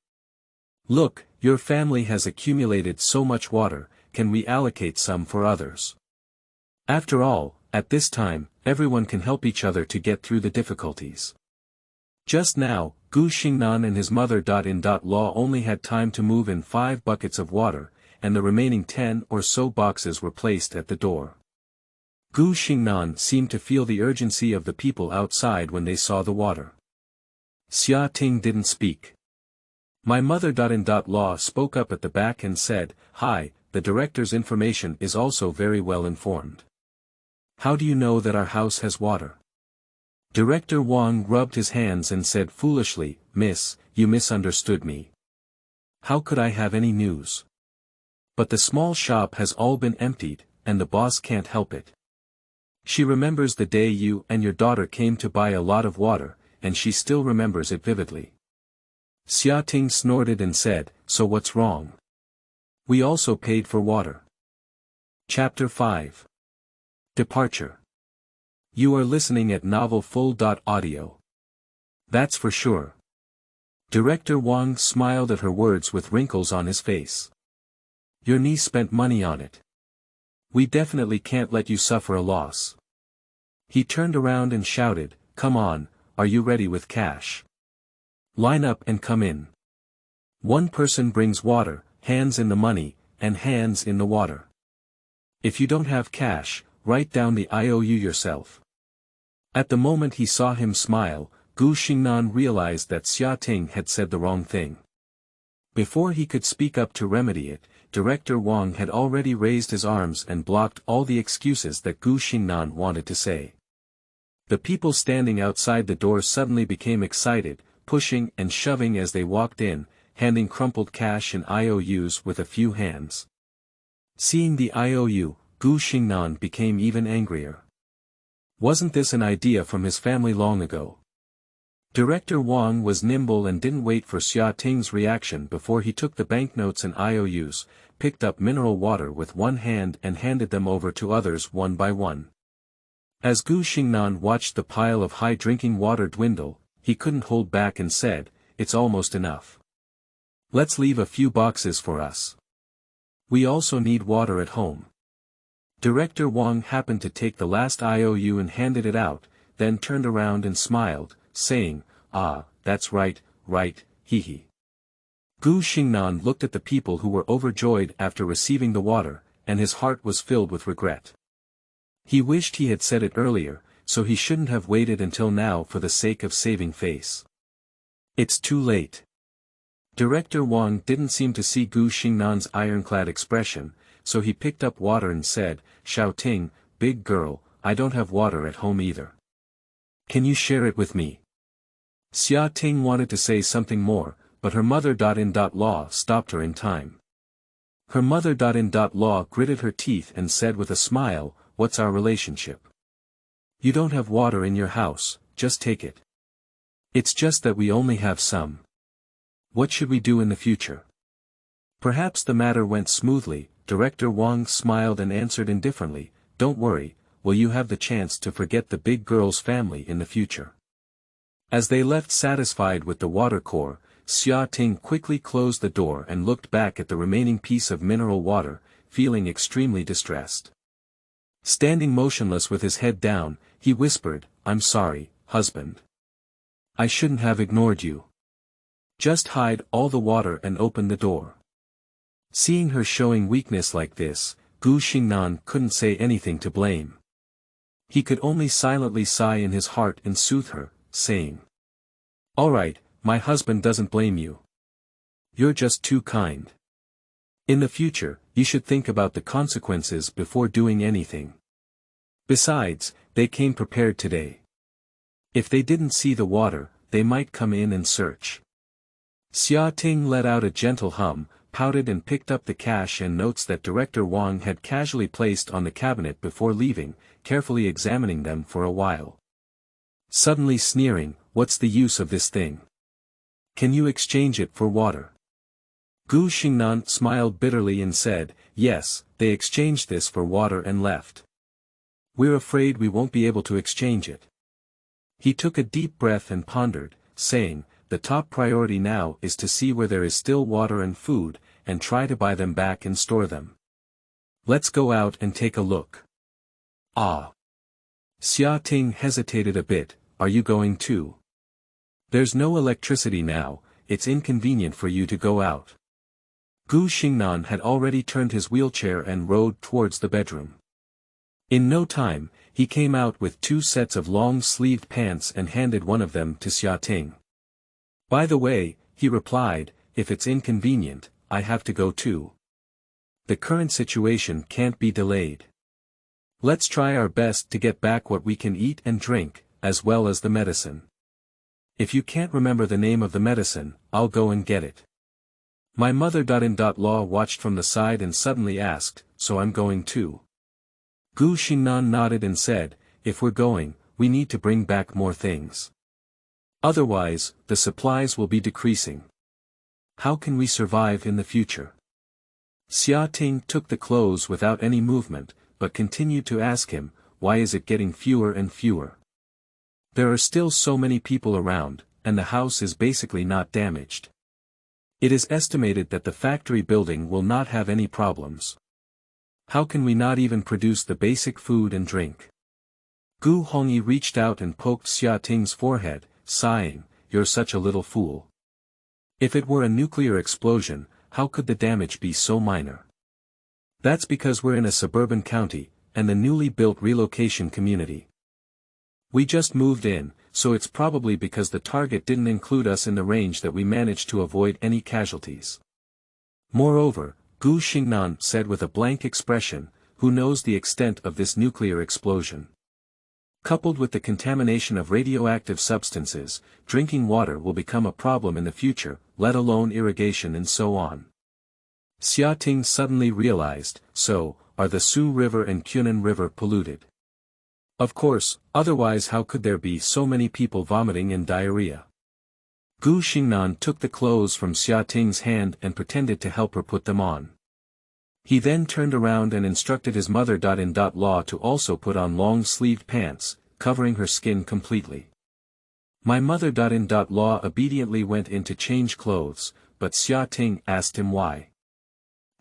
Look, your family has accumulated so much water, can we allocate some for others? After all, at this time, everyone can help each other to get through the difficulties." Just now, Gu Xingnan and his mother-in-law only had time to move in 5 buckets of water, and the remaining 10 or so boxes were placed at the door. Gu Xingnan seemed to feel the urgency of the people outside when they saw the water. Xia Ting didn't speak. My mother-in-law spoke up at the back and said, "Hi, the director's information is also very well informed. How do you know that our house has water?" Director Wang rubbed his hands and said foolishly, "Miss, you misunderstood me. How could I have any news? But the small shop has all been emptied, and the boss can't help it. She remembers the day you and your daughter came to buy a lot of water, and she still remembers it vividly." Xia Ting snorted and said, "So what's wrong? We also paid for water." Chapter 5. Departure. You are listening at novelfull.audio. That's for sure. Director Wang smiled at her words with wrinkles on his face. Your niece spent money on it. We definitely can't let you suffer a loss. He turned around and shouted, "Come on, are you ready with cash? Line up and come in. One person brings water, hands in the money, and hands in the water. If you don't have cash, write down the IOU yourself." At the moment he saw him smile, Gu Xingnan realized that Xia Ting had said the wrong thing. Before he could speak up to remedy it, Director Wang had already raised his arms and blocked all the excuses that Gu Xingnan wanted to say. The people standing outside the door suddenly became excited, pushing and shoving as they walked in, handing crumpled cash and IOUs with a few hands. Seeing the IOU, Gu Xingnan became even angrier. Wasn't this an idea from his family long ago? Director Wang was nimble and didn't wait for Xia Ting's reaction before he took the banknotes and IOUs, picked up mineral water with one hand and handed them over to others one by one. As Gu Xingnan watched the pile of high drinking water dwindle, he couldn't hold back and said, "It's almost enough. Let's leave a few boxes for us. We also need water at home." Director Wang happened to take the last IOU and handed it out, then turned around and smiled, saying, "Ah, that's right, hee hee." Gu Xingnan looked at the people who were overjoyed after receiving the water, and his heart was filled with regret. He wished he had said it earlier, so he shouldn't have waited until now for the sake of saving face. It's too late. Director Wang didn't seem to see Gu Xingnan's ironclad expression, so he picked up water and said, "Xiao Ting, big girl, I don't have water at home either. Can you share it with me?" Xia Ting wanted to say something more, but her mother-in-law stopped her in time. Her mother-in-law gritted her teeth and said with a smile, "What's our relationship? You don't have water in your house, just take it. It's just that we only have some. What should we do in the future?" Perhaps the matter went smoothly. Director Wang smiled and answered indifferently, "Don't worry, will you have the chance to forget the big girl's family in the future." As they left satisfied with the water core, Xia Ting quickly closed the door and looked back at the remaining piece of mineral water, feeling extremely distressed. Standing motionless with his head down, he whispered, "I'm sorry, husband. I shouldn't have ignored you. Just hide all the water and open the door." Seeing her showing weakness like this, Gu Xingnan couldn't say anything to blame. He could only silently sigh in his heart and soothe her, saying, "All right, my husband doesn't blame you. You're just too kind. In the future, you should think about the consequences before doing anything. Besides, they came prepared today. If they didn't see the water, they might come in and search." Xia Ting let out a gentle hum, pouted and picked up the cash and notes that Director Wang had casually placed on the cabinet before leaving, carefully examining them for a while. Suddenly sneering, "What's the use of this thing? Can you exchange it for water? Gu Xingnan smiled bitterly and said, yes, they exchanged this for water and left. We're afraid we won't be able to exchange it. He took a deep breath and pondered, saying, the top priority now is to see where there is still water and food, and try to buy them back and store them. Let's go out and take a look. Ah. Xia Ting hesitated a bit, are you going too? There's no electricity now, it's inconvenient for you to go out. Gu Xingnan had already turned his wheelchair and rode towards the bedroom. In no time, he came out with 2 sets of long-sleeved pants and handed one of them to Xia Ting. By the way, he replied, if it's inconvenient, I have to go too. The current situation can't be delayed. Let's try our best to get back what we can eat and drink, as well as the medicine. If you can't remember the name of the medicine, I'll go and get it. My mother-in-law watched from the side and suddenly asked, so I'm going too. Gu Xingnan nodded and said, if we're going, we need to bring back more things. Otherwise, the supplies will be decreasing. How can we survive in the future? Xia Ting took the clothes without any movement, but continued to ask him, why is it getting fewer and fewer? There are still so many people around, and the house is basically not damaged. It is estimated that the factory building will not have any problems. How can we not even produce the basic food and drink? Gu Hongyi reached out and poked Xia Ting's forehead, sighing, you're such a little fool. If it were a nuclear explosion, how could the damage be so minor? That's because we're in a suburban county, and the newly built relocation community. We just moved in, so it's probably because the target didn't include us in the range that we managed to avoid any casualties. Moreover, Gu Xingnan said with a blank expression, who knows the extent of this nuclear explosion? Coupled with the contamination of radioactive substances, drinking water will become a problem in the future, let alone irrigation and so on. Xia Ting suddenly realized, so, are the Su River and Qunan River polluted? Of course, otherwise how could there be so many people vomiting and diarrhea? Gu Xingnan took the clothes from Xia Ting's hand and pretended to help her put them on. He then turned around and instructed his mother-in-law to also put on long-sleeved pants, covering her skin completely. My mother-in-law obediently went in to change clothes, but Xia Ting asked him why.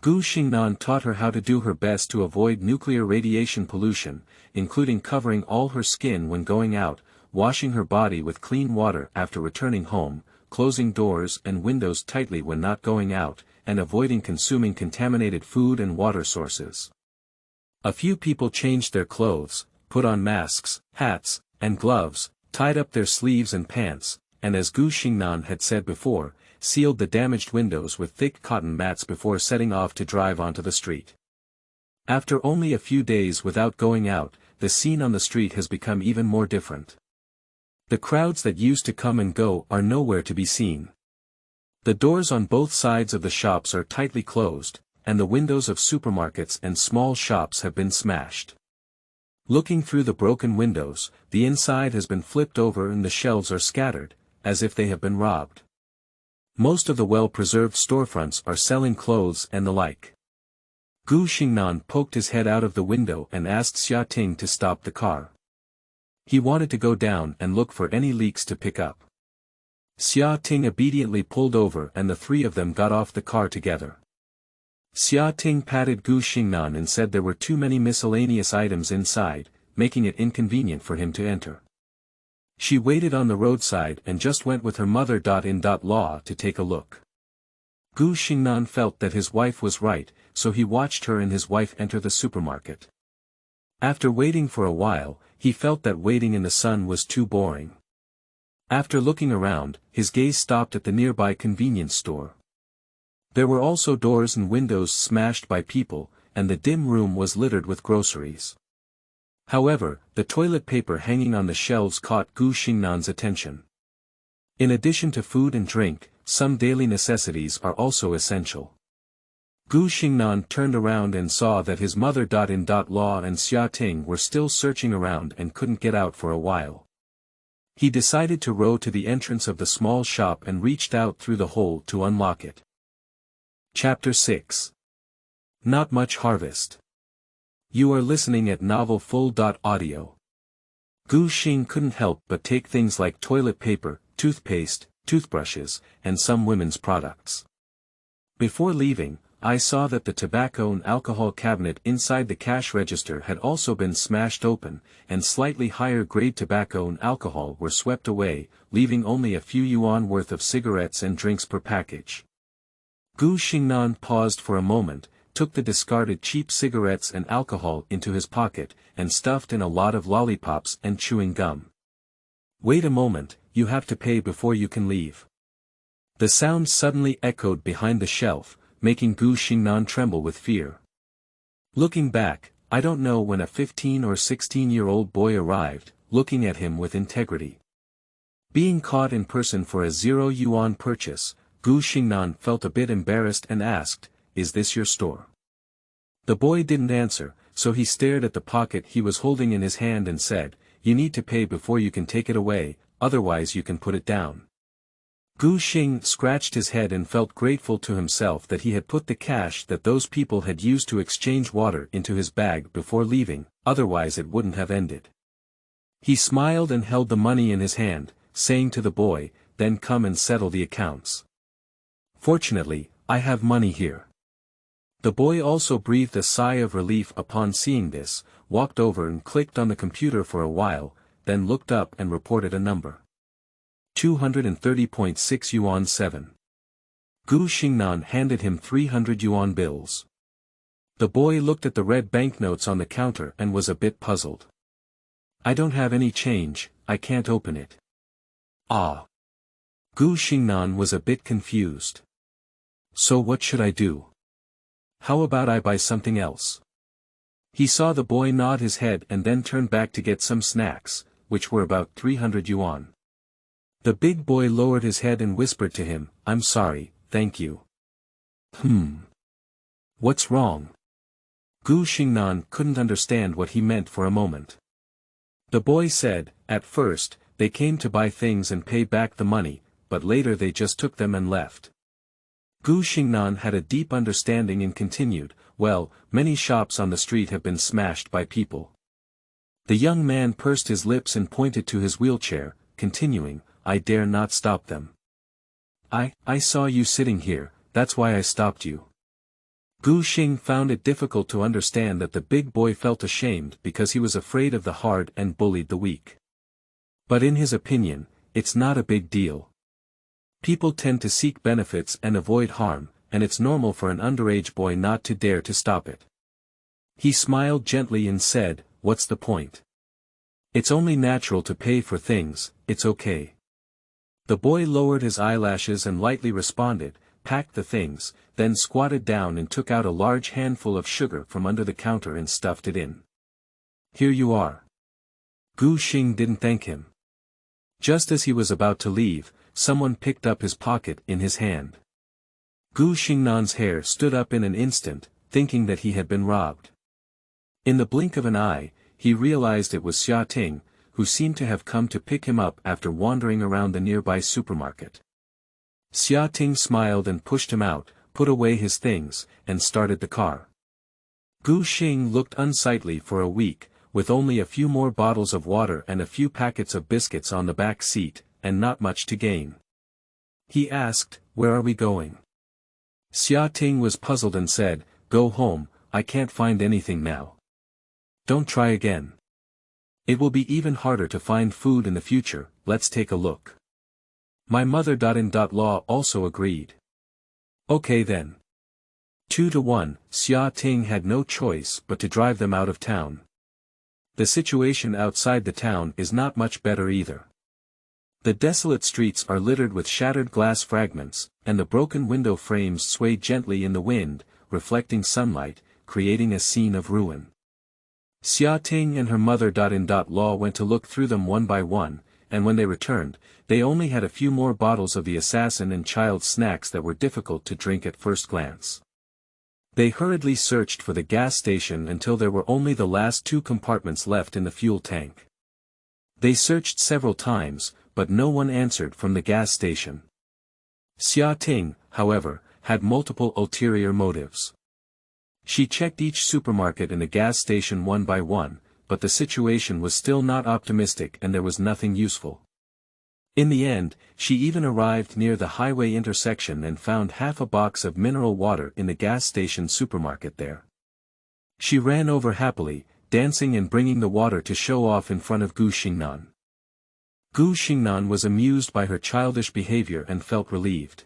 Gu Xingnan taught her how to do her best to avoid nuclear radiation pollution, including covering all her skin when going out, washing her body with clean water after returning home, closing doors and windows tightly when not going out, and avoiding consuming contaminated food and water sources. A few people changed their clothes, put on masks, hats, and gloves, tied up their sleeves and pants, and as Gu Xingnan had said before, sealed the damaged windows with thick cotton mats before setting off to drive onto the street. After only a few days without going out, the scene on the street has become even more different. The crowds that used to come and go are nowhere to be seen. The doors on both sides of the shops are tightly closed, and the windows of supermarkets and small shops have been smashed. Looking through the broken windows, the inside has been flipped over and the shelves are scattered, as if they have been robbed. Most of the well-preserved storefronts are selling clothes and the like. Gu Xingnan poked his head out of the window and asked Xia Ting to stop the car. He wanted to go down and look for any leaks to pick up. Xia Ting obediently pulled over and the 3 of them got off the car together. Xia Ting patted Gu Xingnan and said there were too many miscellaneous items inside, making it inconvenient for him to enter. She waited on the roadside and just went with her mother-in-law to take a look. Gu Xingnan felt that his wife was right, so he watched her and his wife enter the supermarket. After waiting for a while, he felt that waiting in the sun was too boring. After looking around, his gaze stopped at the nearby convenience store. There were also doors and windows smashed by people, and the dim room was littered with groceries. However, the toilet paper hanging on the shelves caught Gu Xingnan's attention. In addition to food and drink, some daily necessities are also essential. Gu Xingnan turned around and saw that his mother-in-law and Xia Ting were still searching around and couldn't get out for a while. He decided to row to the entrance of the small shop and reached out through the hole to unlock it. Chapter 6. Not Much Harvest. You are listening at Novel Full.audio. Gu Xing couldn't help but take things like toilet paper, toothpaste, toothbrushes, and some women's products. Before leaving, I saw that the tobacco and alcohol cabinet inside the cash register had also been smashed open, and slightly higher grade tobacco and alcohol were swept away, leaving only a few yuan worth of cigarettes and drinks per package. Gu Xingnan paused for a moment, took the discarded cheap cigarettes and alcohol into his pocket, and stuffed in a lot of lollipops and chewing gum. Wait a moment, you have to pay before you can leave. The sound suddenly echoed behind the shelf, making Gu Xingnan tremble with fear. Looking back, I don't know when a 15 or 16-year-old boy arrived, looking at him with integrity. Being caught in person for a 0 yuan purchase, Gu Xingnan felt a bit embarrassed and asked, "Is this your store?" The boy didn't answer, so he stared at the pocket he was holding in his hand and said, "You need to pay before you can take it away, otherwise you can put it down." Gu Xing scratched his head and felt grateful to himself that he had put the cash that those people had used to exchange water into his bag before leaving, otherwise it wouldn't have ended. He smiled and held the money in his hand, saying to the boy, "Then come and settle the accounts. Fortunately, I have money here." The boy also breathed a sigh of relief upon seeing this, walked over and clicked on the computer for a while, then looked up and reported a number. 230.6 yuan 7. Gu Xingnan handed him 300 yuan bills. The boy looked at the red banknotes on the counter and was a bit puzzled. "I don't have any change, I can't open it." "Ah." Gu Xingnan was a bit confused. "So what should I do? How about I buy something else?" He saw the boy nod his head and then turned back to get some snacks, which were about 300 yuan. The big boy lowered his head and whispered to him, "I'm sorry, thank you." What's wrong?" Gu Xingnan couldn't understand what he meant for a moment. The boy said, "At first, they came to buy things and pay back the money, but later they just took them and left." Gu Xingnan had a deep understanding and continued, "Well, many shops on the street have been smashed by people." The young man pursed his lips and pointed to his wheelchair, continuing, "I dare not stop them. I saw you sitting here, that's why I stopped you." Gu Xing found it difficult to understand that the big boy felt ashamed because he was afraid of the hard and bullied the weak. But in his opinion, it's not a big deal. People tend to seek benefits and avoid harm, and it's normal for an underage boy not to dare to stop it. He smiled gently and said, "What's the point? It's only natural to pay for things, it's okay." The boy lowered his eyelashes and lightly responded, packed the things, then squatted down and took out a large handful of sugar from under the counter and stuffed it in. "Here you are." Gu Xing didn't thank him. Just as he was about to leave, someone picked up his pocket in his hand. Gu Xingnan's hair stood up in an instant, thinking that he had been robbed. In the blink of an eye, he realized it was Xia Ting, who seemed to have come to pick him up after wandering around the nearby supermarket. Xia Ting smiled and pushed him out, put away his things, and started the car. Gu Xing looked unsightly for a week, with only a few more bottles of water and a few packets of biscuits on the back seat, and not much to gain. He asked, "Where are we going?" Xia Ting was puzzled and said, "Go home, I can't find anything now." "Don't try again. It will be even harder to find food in the future, let's take a look." My mother.in.law also agreed. "Okay then." 2-1, Xia Ting had no choice but to drive them out of town. The situation outside the town is not much better either. The desolate streets are littered with shattered glass fragments, and the broken window frames sway gently in the wind, reflecting sunlight, creating a scene of ruin. Xia Ting and her mother.in.law went to look through them one by one, and when they returned, they only had a few more bottles of the assassin and child snacks that were difficult to drink at first glance. They hurriedly searched for the gas station until there were only the last 2 compartments left in the fuel tank. They searched several times, but no one answered from the gas station. Xia Ting, however, had multiple ulterior motives. She checked each supermarket and the gas station one by one, but the situation was still not optimistic and there was nothing useful. In the end, she even arrived near the highway intersection and found half a box of mineral water in the gas station supermarket there. She ran over happily, dancing and bringing the water to show off in front of Gu Xingnan. Gu Xingnan was amused by her childish behavior and felt relieved.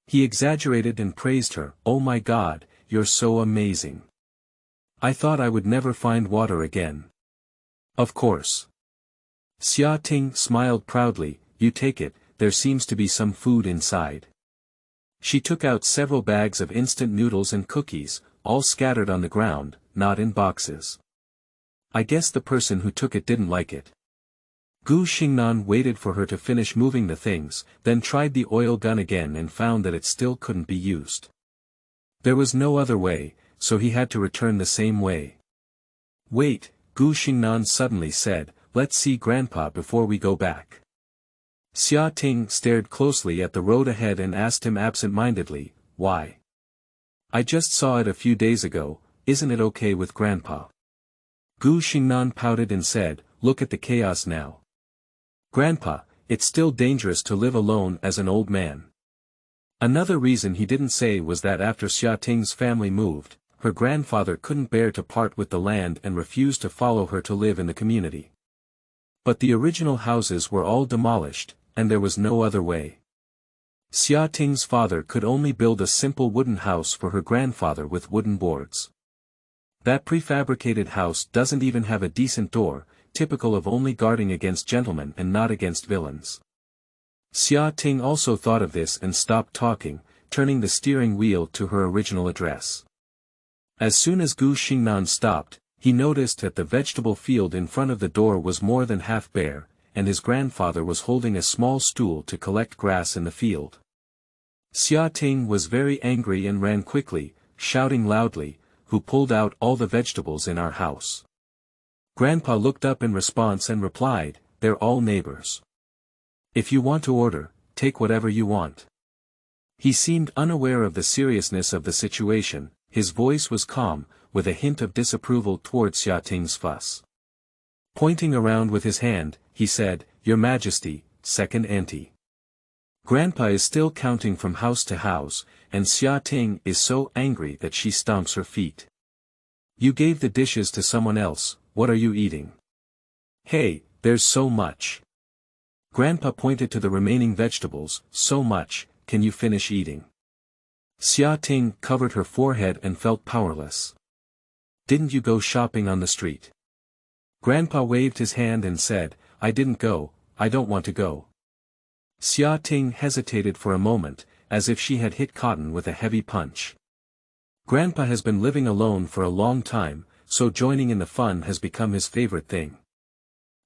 He exaggerated and praised her, "Oh my God, you're so amazing. I thought I would never find water again." "Of course." Xia Ting smiled proudly, "You take it, there seems to be some food inside." She took out several bags of instant noodles and cookies, all scattered on the ground, not in boxes. "I guess the person who took it didn't like it." Gu Xingnan waited for her to finish moving the things, then tried the oil gun again and found that it still couldn't be used. There was no other way, so he had to return the same way. "Wait," Gu Xingnan suddenly said, "let's see Grandpa before we go back." Xia Ting stared closely at the road ahead and asked him absent-mindedly, "Why?" "I just saw it a few days ago, isn't it okay with Grandpa?" Gu Xingnan pouted and said, "Look at the chaos now. Grandpa, it's still dangerous to live alone as an old man." Another reason he didn't say was that after Xia Ting's family moved, her grandfather couldn't bear to part with the land and refused to follow her to live in the community. But the original houses were all demolished, and there was no other way. Xia Ting's father could only build a simple wooden house for her grandfather with wooden boards. That prefabricated house doesn't even have a decent door, typical of only guarding against gentlemen and not against villains. Xia Ting also thought of this and stopped talking, turning the steering wheel to her original address. As soon as Gu Xingnan stopped, he noticed that the vegetable field in front of the door was more than half bare, and his grandfather was holding a small stool to collect grass in the field. Xia Ting was very angry and ran quickly, shouting loudly, "Who pulled out all the vegetables in our house?" Grandpa looked up in response and replied, "They're all neighbors. If you want to order, take whatever you want." He seemed unaware of the seriousness of the situation, his voice was calm, with a hint of disapproval toward Xia Ting's fuss. Pointing around with his hand, he said, "Your Majesty, second auntie. Grandpa is still counting from house to house, and Xia Ting is so angry that she stomps her feet. You gave the dishes to someone else, what are you eating? Hey, there's so much." Grandpa pointed to the remaining vegetables, "So much, can you finish eating?" Xia Ting covered her forehead and felt powerless. "Didn't you go shopping on the street?" Grandpa waved his hand and said, "I didn't go, I don't want to go." Xia Ting hesitated for a moment, as if she had hit cotton with a heavy punch. Grandpa has been living alone for a long time, so joining in the fun has become his favorite thing.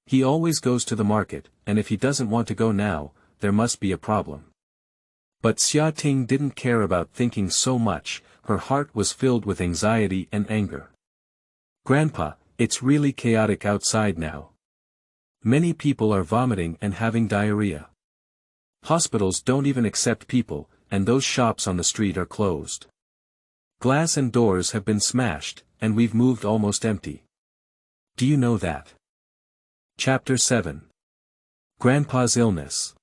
He always goes to the market, and if he doesn't want to go now, there must be a problem. But Xia Ting didn't care about thinking so much, her heart was filled with anxiety and anger. "Grandpa, it's really chaotic outside now. Many people are vomiting and having diarrhea. Hospitals don't even accept people, and those shops on the street are closed. Glass and doors have been smashed, and we've moved almost empty. Do you know that?" Chapter 7. Grandpa's Illness.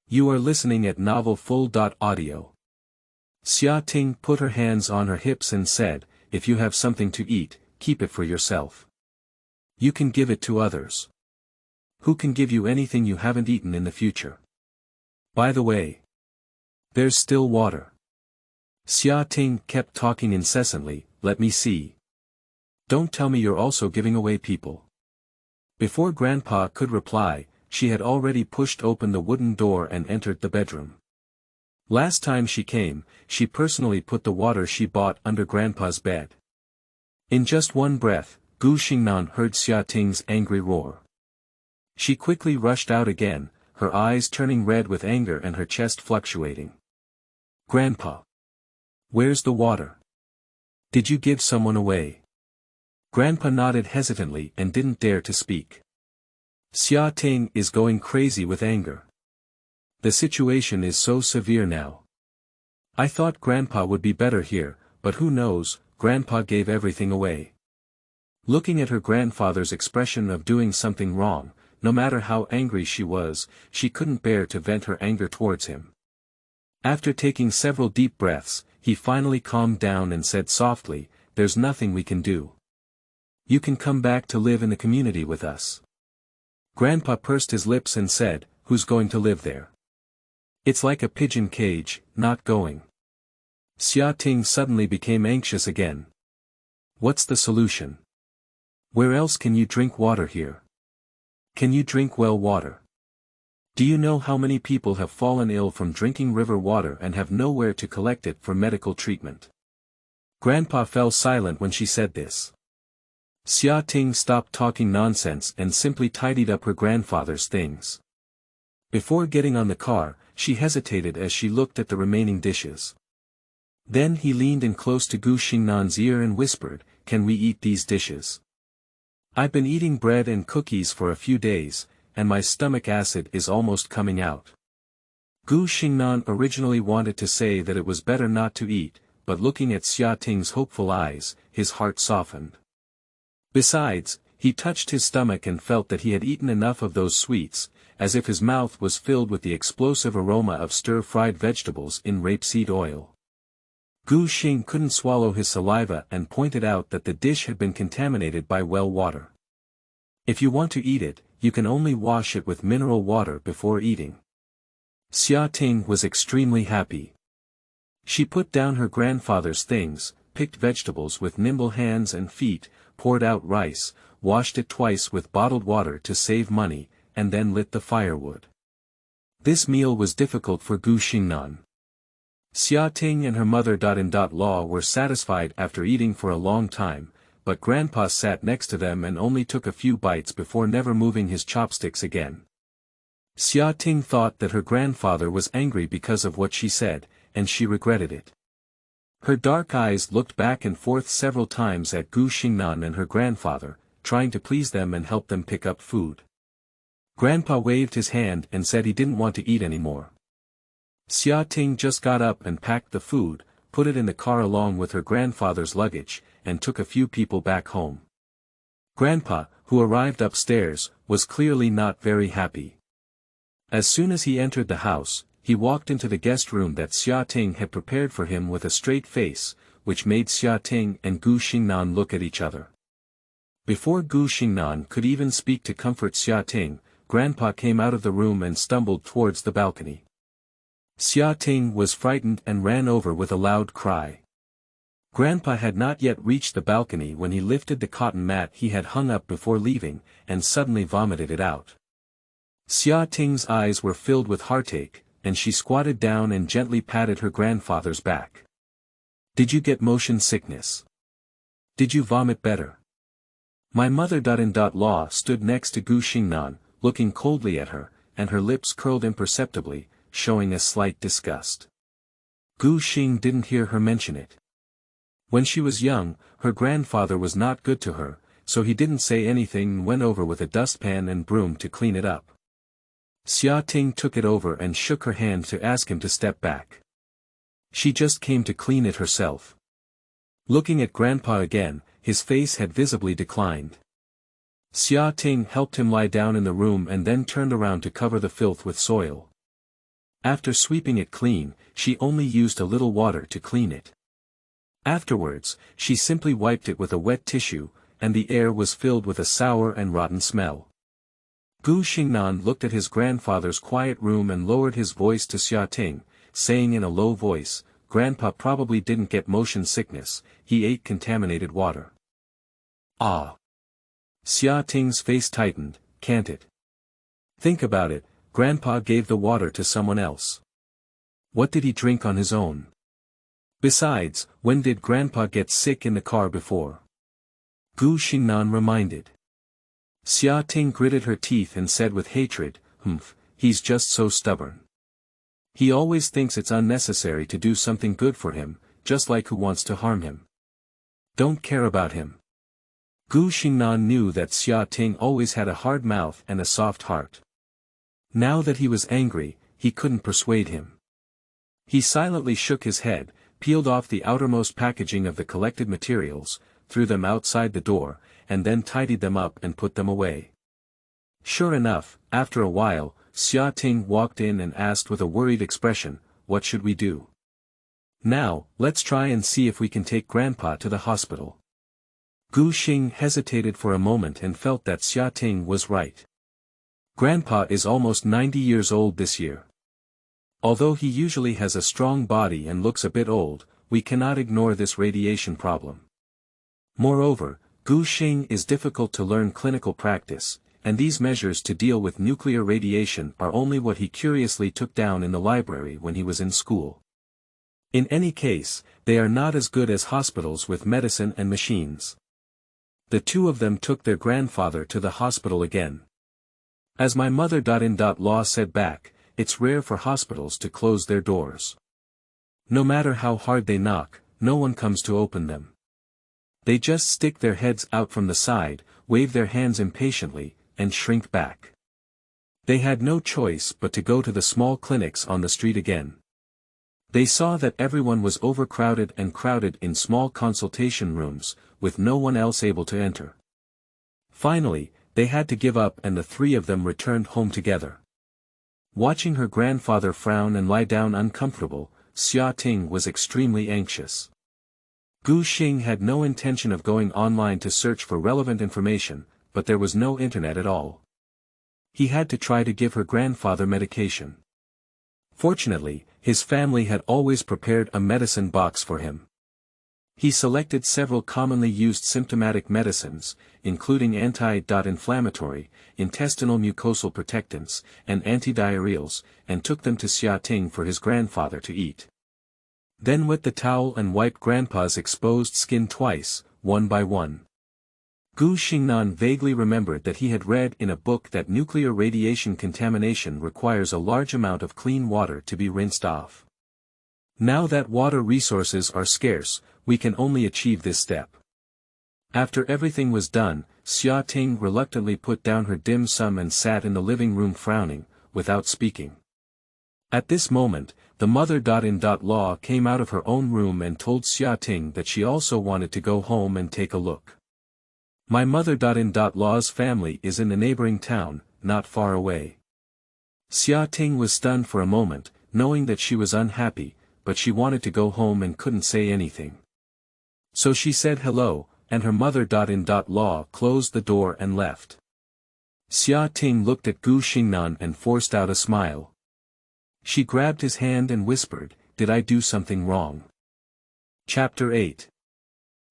You are listening at novelfull.audio. Xia Ting put her hands on her hips and said, "If you have something to eat, keep it for yourself. You can give it to others. Who can give you anything you haven't eaten in the future? By the way, there's still water." Xia Ting kept talking incessantly, "Let me see. Don't tell me you're also giving away people." Before Grandpa could reply, she had already pushed open the wooden door and entered the bedroom. Last time she came, she personally put the water she bought under Grandpa's bed. In just one breath, Gu Xingnan heard Xia Ting's angry roar. She quickly rushed out again, her eyes turning red with anger and her chest fluctuating. "Grandpa! Where's the water? Did you give someone away?" Grandpa nodded hesitantly and didn't dare to speak. Xia Ting is going crazy with anger. The situation is so severe now. I thought Grandpa would be better here, but who knows, Grandpa gave everything away. Looking at her grandfather's expression of doing something wrong, no matter how angry she was, she couldn't bear to vent her anger towards him. After taking several deep breaths, he finally calmed down and said softly, "There's nothing we can do. You can come back to live in the community with us." Grandpa pursed his lips and said, "Who's going to live there? It's like a pigeon cage, not going." Xia Ting suddenly became anxious again. What's the solution? Where else can you drink water here? Can you drink well water? Do you know how many people have fallen ill from drinking river water and have nowhere to collect it for medical treatment? Grandpa fell silent when she said this. Xia Ting stopped talking nonsense and simply tidied up her grandfather's things. Before getting on the car, she hesitated as she looked at the remaining dishes. Then he leaned in close to Gu Xingnan's ear and whispered, "Can we eat these dishes? I've been eating bread and cookies for a few days, and my stomach acid is almost coming out." Gu Xingnan originally wanted to say that it was better not to eat, but looking at Xia Ting's hopeful eyes, his heart softened. Besides, he touched his stomach and felt that he had eaten enough of those sweets, as if his mouth was filled with the explosive aroma of stir-fried vegetables in rapeseed oil. Gu Xing couldn't swallow his saliva and pointed out that the dish had been contaminated by well water. "If you want to eat it, you can only wash it with mineral water before eating." Xia Ting was extremely happy. She put down her grandfather's things, picked vegetables with nimble hands and feet, poured out rice, washed it twice with bottled water to save money, and then lit the firewood. This meal was difficult for Gu Xingnan. Xia Ting and her mother-in-law were satisfied after eating for a long time, but Grandpa sat next to them and only took a few bites before never moving his chopsticks again. Xia Ting thought that her grandfather was angry because of what she said, and she regretted it. Her dark eyes looked back and forth several times at Gu Xingnan and her grandfather, trying to please them and help them pick up food. Grandpa waved his hand and said he didn't want to eat anymore. Xia Ting just got up and packed the food, put it in the car along with her grandfather's luggage, and took a few people back home. Grandpa, who arrived upstairs, was clearly not very happy. As soon as he entered the house, he walked into the guest room that Xia Ting had prepared for him with a straight face, which made Xia Ting and Gu Xingnan look at each other. Before Gu Xingnan could even speak to comfort Xia Ting, Grandpa came out of the room and stumbled towards the balcony. Xia Ting was frightened and ran over with a loud cry. Grandpa had not yet reached the balcony when he lifted the cotton mat he had hung up before leaving, and suddenly vomited it out. Xia Ting's eyes were filled with heartache, and she squatted down and gently patted her grandfather's back. "Did you get motion sickness? Did you vomit better?" My mother-in-law stood next to Gu Xingnan, looking coldly at her, and her lips curled imperceptibly, showing a slight disgust. Gu Xing didn't hear her mention it. When she was young, her grandfather was not good to her, so he didn't say anything and went over with a dustpan and broom to clean it up. Xia Ting took it over and shook her hand to ask him to step back. She just came to clean it herself. Looking at Grandpa again, his face had visibly declined. Xia Ting helped him lie down in the room and then turned around to cover the filth with soil. After sweeping it clean, she only used a little water to clean it. Afterwards, she simply wiped it with a wet tissue, and the air was filled with a sour and rotten smell. Gu Xingnan looked at his grandfather's quiet room and lowered his voice to Xia Ting, saying in a low voice, "Grandpa probably didn't get motion sickness, he ate contaminated water." "Ah." Xia Ting's face tightened, "Can't it? Think about it, Grandpa gave the water to someone else. What did he drink on his own? Besides, when did Grandpa get sick in the car before?" Gu Xingnan reminded. Xia Ting gritted her teeth and said with hatred, "Humph, he's just so stubborn. He always thinks it's unnecessary to do something good for him, just like who wants to harm him. Don't care about him." Gu Xingnan knew that Xia Ting always had a hard mouth and a soft heart. Now that he was angry, he couldn't persuade him. He silently shook his head, peeled off the outermost packaging of the collected materials, threw them outside the door, and then tidied them up and put them away. Sure enough, after a while, Xia Ting walked in and asked with a worried expression, "What should we do?" "Now, let's try and see if we can take Grandpa to the hospital." Gu Xing hesitated for a moment and felt that Xia Ting was right. Grandpa is almost 90 years old this year. Although he usually has a strong body and looks a bit old, we cannot ignore this radiation problem. Moreover, Gu Xing is difficult to learn clinical practice, and these measures to deal with nuclear radiation are only what he curiously took down in the library when he was in school. In any case, they are not as good as hospitals with medicine and machines. The two of them took their grandfather to the hospital again. As my mother-in-law said back, it's rare for hospitals to close their doors. No matter how hard they knock, no one comes to open them. They just stick their heads out from the side, wave their hands impatiently, and shrink back. They had no choice but to go to the small clinics on the street again. They saw that everyone was overcrowded and crowded in small consultation rooms, with no one else able to enter. Finally, they had to give up and the three of them returned home together. Watching her grandfather frown and lie down uncomfortable, Xia Ting was extremely anxious. Gu Xing had no intention of going online to search for relevant information, but there was no internet at all. He had to try to give her grandfather medication. Fortunately, his family had always prepared a medicine box for him. He selected several commonly used symptomatic medicines, including anti-inflammatory, intestinal mucosal protectants, and antidiarrheals, and took them to Xia Ting for his grandfather to eat. Then wet the towel and wiped Grandpa's exposed skin twice, one by one. Gu Xingnan vaguely remembered that he had read in a book that nuclear radiation contamination requires a large amount of clean water to be rinsed off. Now that water resources are scarce, we can only achieve this step. After everything was done, Xia Ting reluctantly put down her dim sum and sat in the living room frowning, without speaking. At this moment, the mother-in-law came out of her own room and told Xia Ting that she also wanted to go home and take a look. My mother-in-law's family is in the neighboring town, not far away. Xia Ting was stunned for a moment, knowing that she was unhappy, but she wanted to go home and couldn't say anything. So she said hello, and her mother-in-law closed the door and left. Xia Ting looked at Gu Xingnan and forced out a smile. She grabbed his hand and whispered, "Did I do something wrong?" Chapter 8.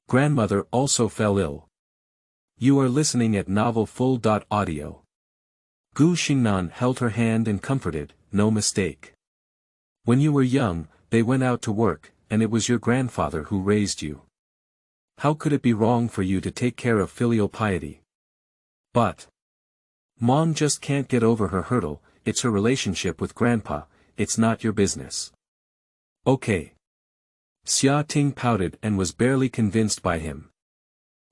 Grandmother also fell ill. You are listening at Novel Full. Audio. Gu Xingnan held her hand and comforted, "No mistake. When you were young, they went out to work, and it was your grandfather who raised you. How could it be wrong for you to take care of filial piety? But Mom just can't get over her hurdle, it's her relationship with Grandpa, it's not your business." Okay. Xia Ting pouted and was barely convinced by him.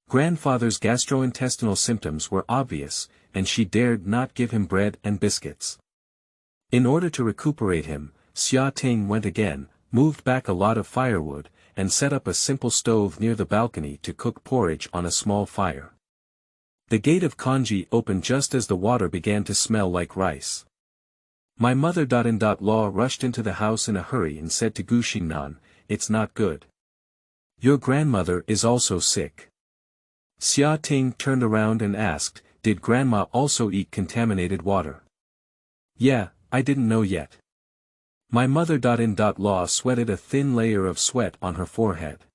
Grandfather's gastrointestinal symptoms were obvious, and she dared not give him bread and biscuits. In order to recuperate him, Xia Ting went again, moved back a lot of firewood, and set up a simple stove near the balcony to cook porridge on a small fire. The gate of congee opened just as the water began to smell like rice. My mother-in-law rushed into the house in a hurry and said to Gu Xingnan, "It's not good. Your grandmother is also sick." Xia Ting turned around and asked, "Did Grandma also eat contaminated water?" "Yeah, I didn't know yet." My mother-in-law sweated a thin layer of sweat on her forehead.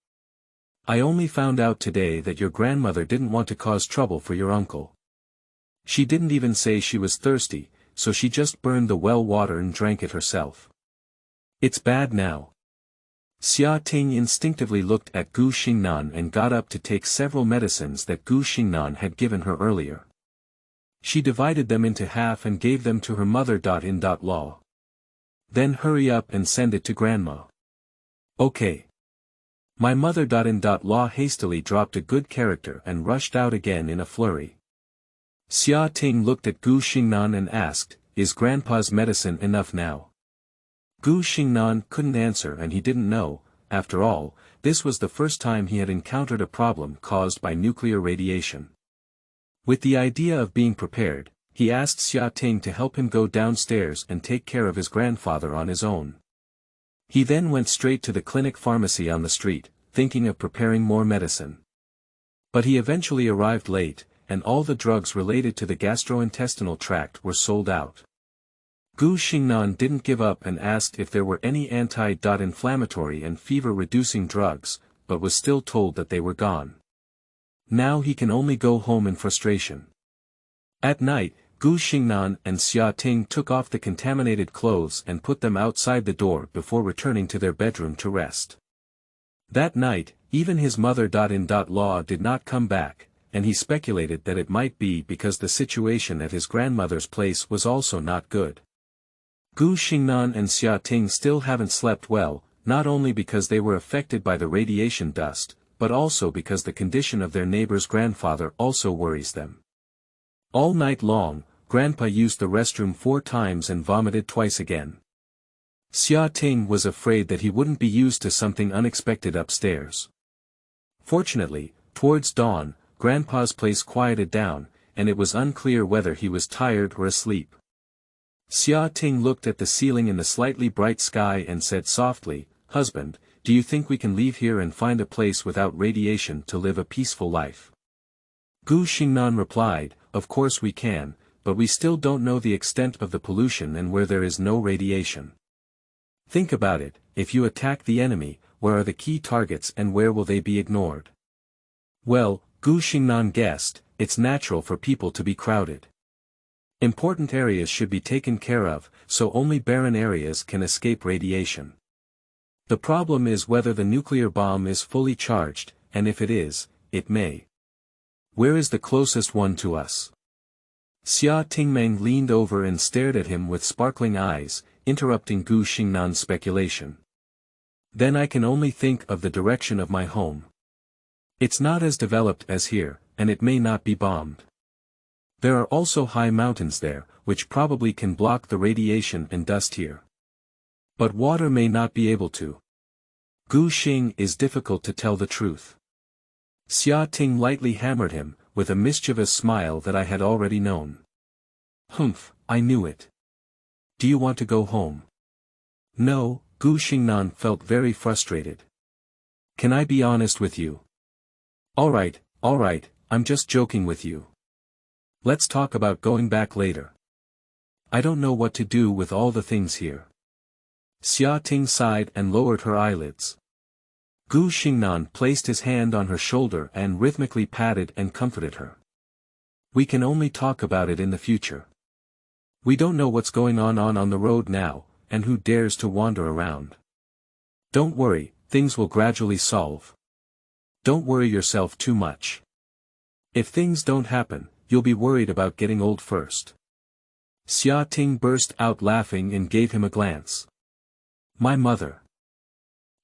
"I only found out today that your grandmother didn't want to cause trouble for your uncle. She didn't even say she was thirsty, so she just burned the well water and drank it herself. It's bad now." Xia Ting instinctively looked at Gu Xingnan and got up to take several medicines that Gu Xingnan had given her earlier. She divided them into half and gave them to her mother-in-law. "Then hurry up and send it to Grandma." "Okay." My mother-in-law hastily dropped a good character and rushed out again in a flurry. Xia Ting looked at Gu Xingnan and asked, "Is Grandpa's medicine enough now?" Gu Xingnan couldn't answer and he didn't know. After all, this was the first time he had encountered a problem caused by nuclear radiation. With the idea of being prepared, he asked Xia Ting to help him go downstairs and take care of his grandfather on his own. He then went straight to the clinic pharmacy on the street, thinking of preparing more medicine. But he eventually arrived late, and all the drugs related to the gastrointestinal tract were sold out. Gu Xingnan didn't give up and asked if there were any anti-inflammatory and fever-reducing drugs, but was still told that they were gone. Now he can only go home in frustration. At night, Gu Xingnan and Xia Ting took off the contaminated clothes and put them outside the door before returning to their bedroom to rest. That night, even his mother-in-law did not come back, and he speculated that it might be because the situation at his grandmother's place was also not good. Gu Xingnan and Xia Ting still haven't slept well, not only because they were affected by the radiation dust, but also because the condition of their neighbor's grandfather also worries them. All night long, Grandpa used the restroom 4 times and vomited twice again. Xia Ting was afraid that he wouldn't be used to something unexpected upstairs. Fortunately, towards dawn, Grandpa's place quieted down, and it was unclear whether he was tired or asleep. Xia Ting looked at the ceiling in the slightly bright sky and said softly, "Husband, do you think we can leave here and find a place without radiation to live a peaceful life?" Gu Xingnan replied, "Of course we can, but we still don't know the extent of the pollution and where there is no radiation. Think about it, if you attack the enemy, where are the key targets and where will they be ignored?" Well, Gu Xingnan guessed, it's natural for people to be crowded. Important areas should be taken care of, so only barren areas can escape radiation. The problem is whether the nuclear bomb is fully charged, and if it is, it may. Where is the closest one to us? Xia Tingmeng leaned over and stared at him with sparkling eyes, interrupting Gu Xingnan's speculation. Then I can only think of the direction of my home. It's not as developed as here, and it may not be bombed. There are also high mountains there, which probably can block the radiation and dust here. But water may not be able to. Gu Xing is difficult to tell the truth. Xia Ting lightly hammered him, with a mischievous smile that I had already known. Humph, I knew it. Do you want to go home? No, Gu Xingnan felt very frustrated. Can I be honest with you? Alright, I'm just joking with you. Let's talk about going back later. I don't know what to do with all the things here. Xia Ting sighed and lowered her eyelids. Gu Xingnan placed his hand on her shoulder and rhythmically patted and comforted her. We can only talk about it in the future. We don't know what's going on the road now, and who dares to wander around. Don't worry, things will gradually solve. Don't worry yourself too much. If things don't happen, you'll be worried about getting old first. Xia Ting burst out laughing and gave him a glance. My mother.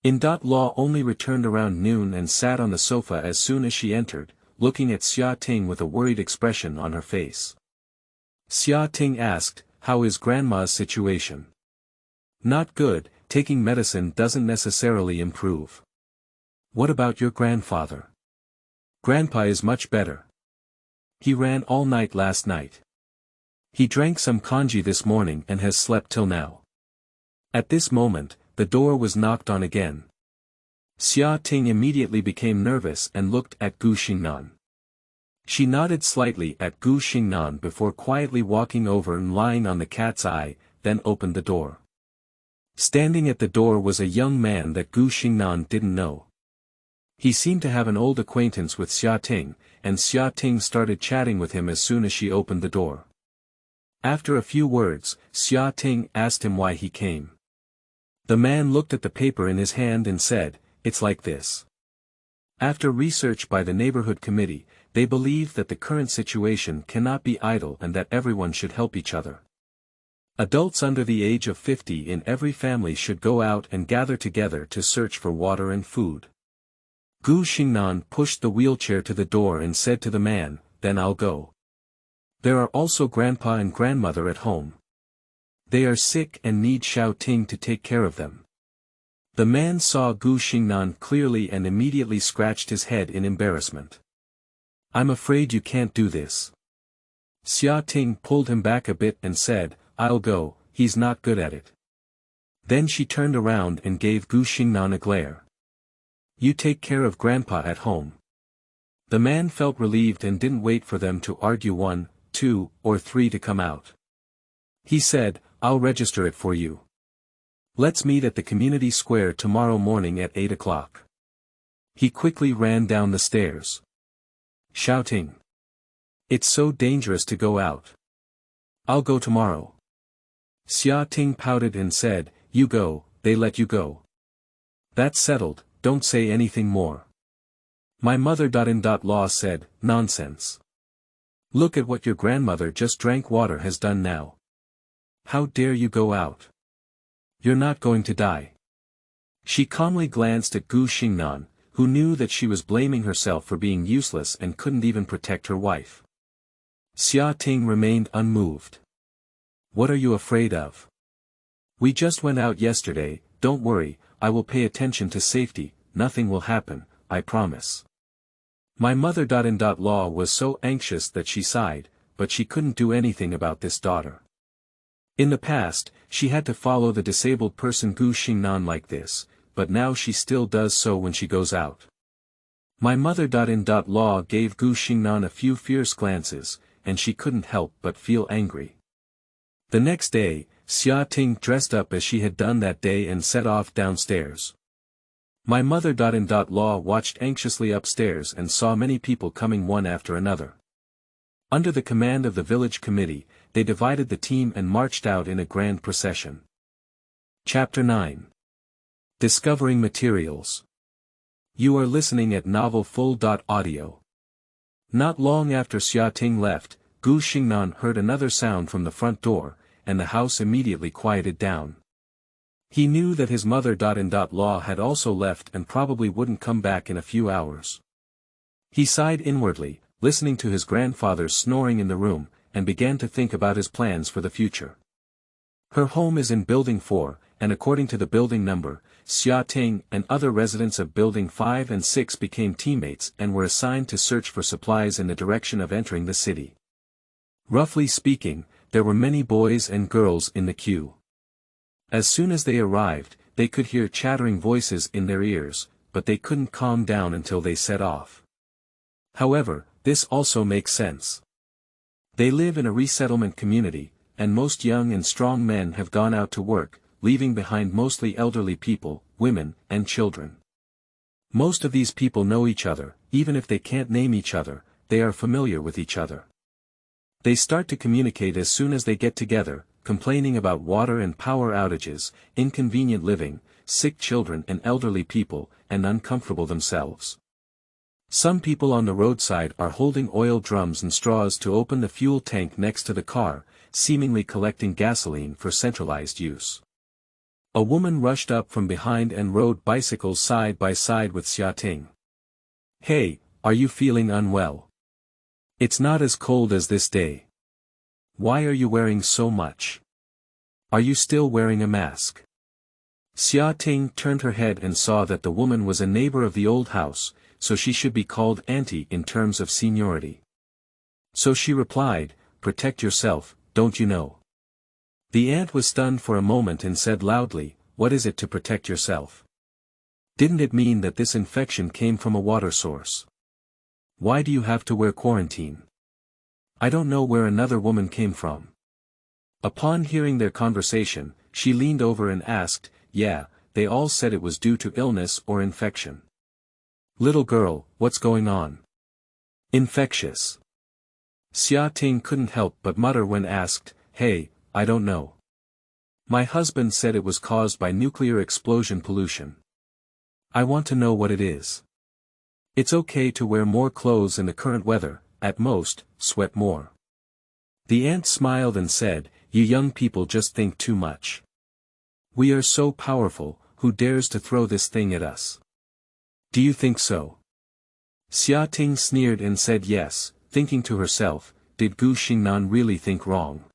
In-law only returned around noon and sat on the sofa as soon as she entered, looking at Xia Ting with a worried expression on her face. Xia Ting asked, "How is Grandma's situation?" "Not good, taking medicine doesn't necessarily improve." "What about your grandfather?" "Grandpa is much better. He ran all night last night. He drank some congee this morning and has slept till now." At this moment, the door was knocked on again. Xia Ting immediately became nervous and looked at Gu Xingnan. She nodded slightly at Gu Xingnan before quietly walking over and lying on the cat's eye, then opened the door. Standing at the door was a young man that Gu Xingnan didn't know. He seemed to have an old acquaintance with Xia Ting, and Xia Ting started chatting with him as soon as she opened the door. After a few words, Xia Ting asked him why he came. The man looked at the paper in his hand and said, "It's like this. After research by the neighborhood committee, they believe that the current situation cannot be idle and that everyone should help each other. Adults under the age of 50 in every family should go out and gather together to search for water and food. Gu Xingnan pushed the wheelchair to the door and said to the man, "Then I'll go. There are also grandpa and grandmother at home. They are sick and need Xiao Ting to take care of them." The man saw Gu Xingnan clearly and immediately scratched his head in embarrassment. "I'm afraid you can't do this." Xiao Ting pulled him back a bit and said, "I'll go, he's not good at it." Then she turned around and gave Gu Xingnan a glare. "You take care of grandpa at home." The man felt relieved and didn't wait for them to argue 1, 2, or 3 to come out. He said, "I'll register it for you. Let's meet at the community square tomorrow morning at 8 o'clock. He quickly ran down the stairs, shouting, "It's so dangerous to go out. I'll go tomorrow." Xia Ting pouted and said, "You go, they let you go. That's settled, don't say anything more." My mother-in-law said, "Nonsense. Look at what your grandmother just drank water has done now. How dare you go out? You're not going to die." She calmly glanced at Gu Xingnan, who knew that she was blaming herself for being useless and couldn't even protect her wife. Xia Ting remained unmoved. "What are you afraid of? We just went out yesterday, don't worry, I will pay attention to safety, nothing will happen, I promise." My mother-in-law was so anxious that she sighed, but she couldn't do anything about this daughter. In the past, she had to follow the disabled person Gu Xingnan like this, but now she still does so when she goes out. My mother-in-law gave Gu Xingnan a few fierce glances, and she couldn't help but feel angry. The next day, Xia Ting dressed up as she had done that day and set off downstairs. My mother-in-law watched anxiously upstairs and saw many people coming one after another. Under the command of the village committee, they divided the team and marched out in a grand procession. Chapter 9. Discovering Materials. You are listening at novelfull.audio. Not long after Xia Ting left, Gu Xingnan heard another sound from the front door, and the house immediately quieted down. He knew that his mother-in-law had also left and probably wouldn't come back in a few hours. He sighed inwardly, listening to his grandfather's snoring in the room, and began to think about his plans for the future. Her home is in Building 4, and according to the building number, Xia Ting and other residents of Building 5 and 6 became teammates and were assigned to search for supplies in the direction of entering the city. Roughly speaking, there were many boys and girls in the queue. As soon as they arrived, they could hear chattering voices in their ears, but they couldn't calm down until they set off. However, this also makes sense. They live in a resettlement community, and most young and strong men have gone out to work, leaving behind mostly elderly people, women, and children. Most of these people know each other, even if they can't name each other, they are familiar with each other. They start to communicate as soon as they get together, complaining about water and power outages, inconvenient living, sick children and elderly people, and uncomfortable themselves. Some people on the roadside are holding oil drums and straws to open the fuel tank next to the car, seemingly collecting gasoline for centralized use. A woman rushed up from behind and rode bicycles side by side with Xia Ting. "Hey, are you feeling unwell? It's not as cold as this day. Why are you wearing so much? Are you still wearing a mask?" Xia Ting turned her head and saw that the woman was a neighbor of the old house, so she should be called auntie in terms of seniority. So she replied, "Protect yourself, don't you know?" The aunt was stunned for a moment and said loudly, "What is it to protect yourself? Didn't it mean that this infection came from a water source? Why do you have to wear quarantine? I don't know where another woman came from." Upon hearing their conversation, she leaned over and asked, "Yeah, they all said it was due to illness or infection." "Little girl, what's going on? Infectious?" Xia Ting couldn't help but mutter when asked, "Hey, I don't know. My husband said it was caused by nuclear explosion pollution. I want to know what it is. It's okay to wear more clothes in the current weather, at most, sweat more." The aunt smiled and said, "You young people just think too much. We are so powerful, who dares to throw this thing at us? Do you think so? Xia Ting sneered and said yes, thinking to herself, did Gu Xingnan really think wrong?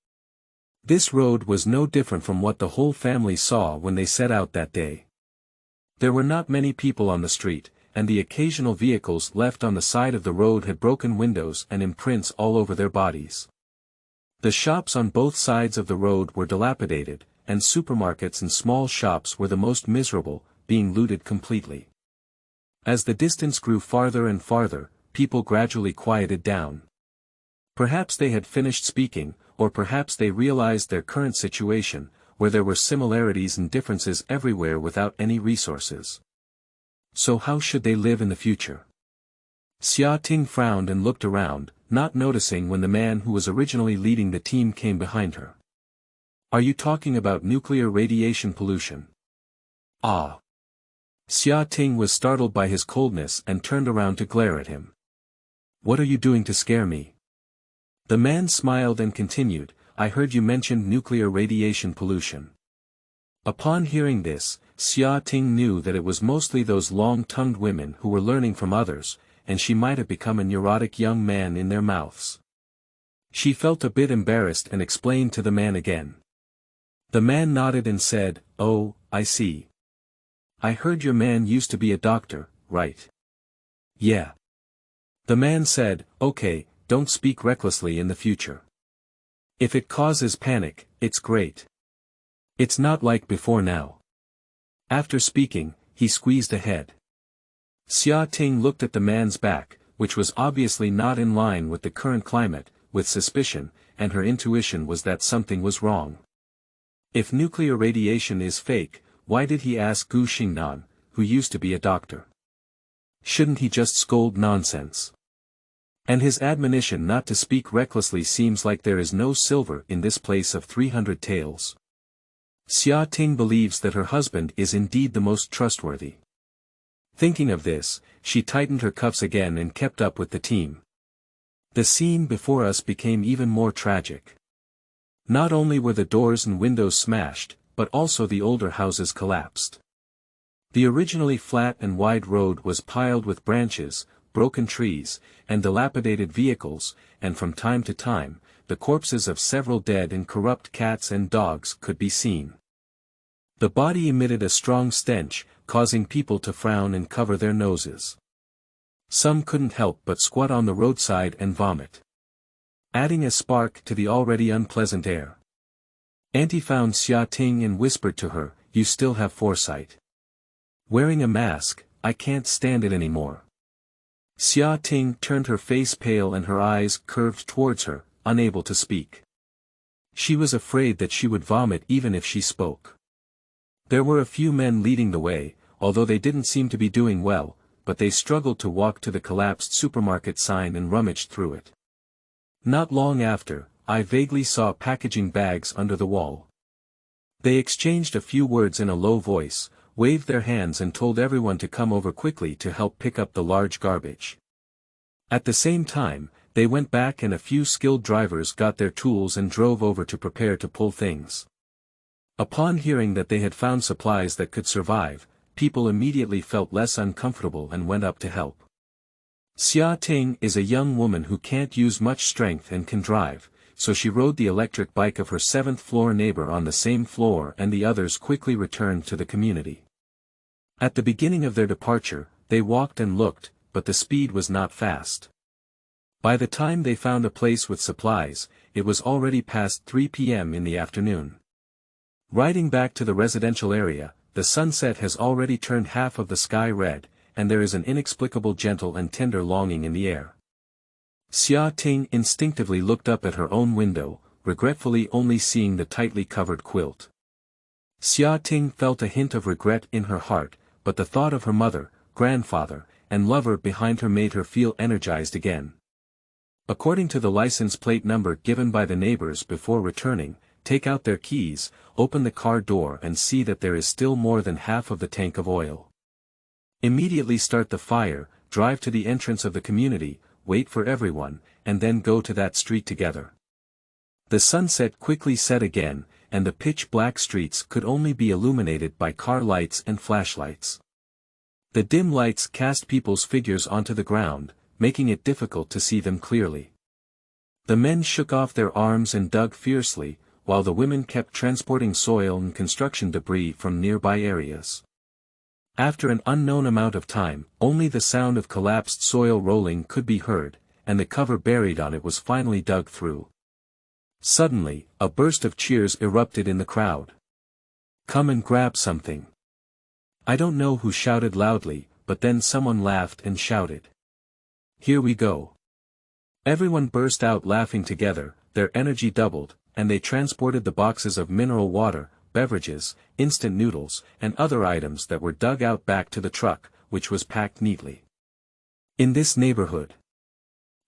This road was no different from what the whole family saw when they set out that day. There were not many people on the street, and the occasional vehicles left on the side of the road had broken windows and imprints all over their bodies. The shops on both sides of the road were dilapidated, and supermarkets and small shops were the most miserable, being looted completely. As the distance grew farther and farther, people gradually quieted down. Perhaps they had finished speaking, or perhaps they realized their current situation, where there were similarities and differences everywhere without any resources. So how should they live in the future? Xia Ting frowned and looked around, not noticing when the man who was originally leading the team came behind her. Are you talking about nuclear radiation pollution? Ah. Xia Ting was startled by his coldness and turned around to glare at him. What are you doing to scare me? The man smiled and continued, I heard you mentioned nuclear radiation pollution. Upon hearing this, Xia Ting knew that it was mostly those long-tongued women who were learning from others, and she might have become a neurotic young man in their mouths. She felt a bit embarrassed and explained to the man again. The man nodded and said, oh, I see. I heard your man used to be a doctor, right? Yeah. The man said, okay, don't speak recklessly in the future. If it causes panic, it's great. It's not like before now. After speaking, he squeezed ahead. Xia Ting looked at the man's back, which was obviously not in line with the current climate, with suspicion, and her intuition was that something was wrong. If nuclear radiation is fake, why did he ask Gu Xingnan, who used to be a doctor? Shouldn't he just scold nonsense? And his admonition not to speak recklessly seems like there is no silver in this place of 300 taels. Xia Ting believes that her husband is indeed the most trustworthy. Thinking of this, she tightened her cuffs again and kept up with the team. The scene before us became even more tragic. Not only were the doors and windows smashed, but also the older houses collapsed. The originally flat and wide road was piled with branches, broken trees, and dilapidated vehicles, and from time to time, the corpses of several dead and corrupt cats and dogs could be seen. The body emitted a strong stench, causing people to frown and cover their noses. Some couldn't help but squat on the roadside and vomit, adding a spark to the already unpleasant air. Auntie found Xia Ting and whispered to her, you still have foresight. Wearing a mask, I can't stand it anymore. Xia Ting turned her face pale and her eyes curved towards her, unable to speak. She was afraid that she would vomit even if she spoke. There were a few men leading the way, although they didn't seem to be doing well, but they struggled to walk to the collapsed supermarket sign and rummaged through it. Not long after, I vaguely saw packaging bags under the wall. They exchanged a few words in a low voice, waved their hands and told everyone to come over quickly to help pick up the large garbage. At the same time, they went back and a few skilled drivers got their tools and drove over to prepare to pull things. Upon hearing that they had found supplies that could survive, people immediately felt less uncomfortable and went up to help. Xia Ting is a young woman who can't use much strength and can drive, so she rode the electric bike of her 7th-floor neighbor on the same floor and the others quickly returned to the community. At the beginning of their departure, they walked and looked, but the speed was not fast. By the time they found a place with supplies, it was already past 3 p.m. in the afternoon. Riding back to the residential area, the sunset has already turned half of the sky red, and there is an inexplicable gentle and tender longing in the air. Xia Ting instinctively looked up at her own window, regretfully only seeing the tightly covered quilt. Xia Ting felt a hint of regret in her heart, but the thought of her mother, grandfather, and lover behind her made her feel energized again. According to the license plate number given by the neighbors before returning, take out their keys, open the car door and see that there is still more than half of the tank of oil. Immediately start the fire, drive to the entrance of the community, wait for everyone, and then go to that street together. The sunset quickly set again, and the pitch-black streets could only be illuminated by car lights and flashlights. The dim lights cast people's figures onto the ground, making it difficult to see them clearly. The men shook off their arms and dug fiercely, while the women kept transporting soil and construction debris from nearby areas. After an unknown amount of time, only the sound of collapsed soil rolling could be heard, and the cover buried on it was finally dug through. Suddenly, a burst of cheers erupted in the crowd. "Come and grab something." I don't know who shouted loudly, but then someone laughed and shouted, "Here we go." Everyone burst out laughing together, their energy doubled, and they transported the boxes of mineral water, beverages, instant noodles, and other items that were dug out back to the truck, which was packed neatly. In this neighborhood,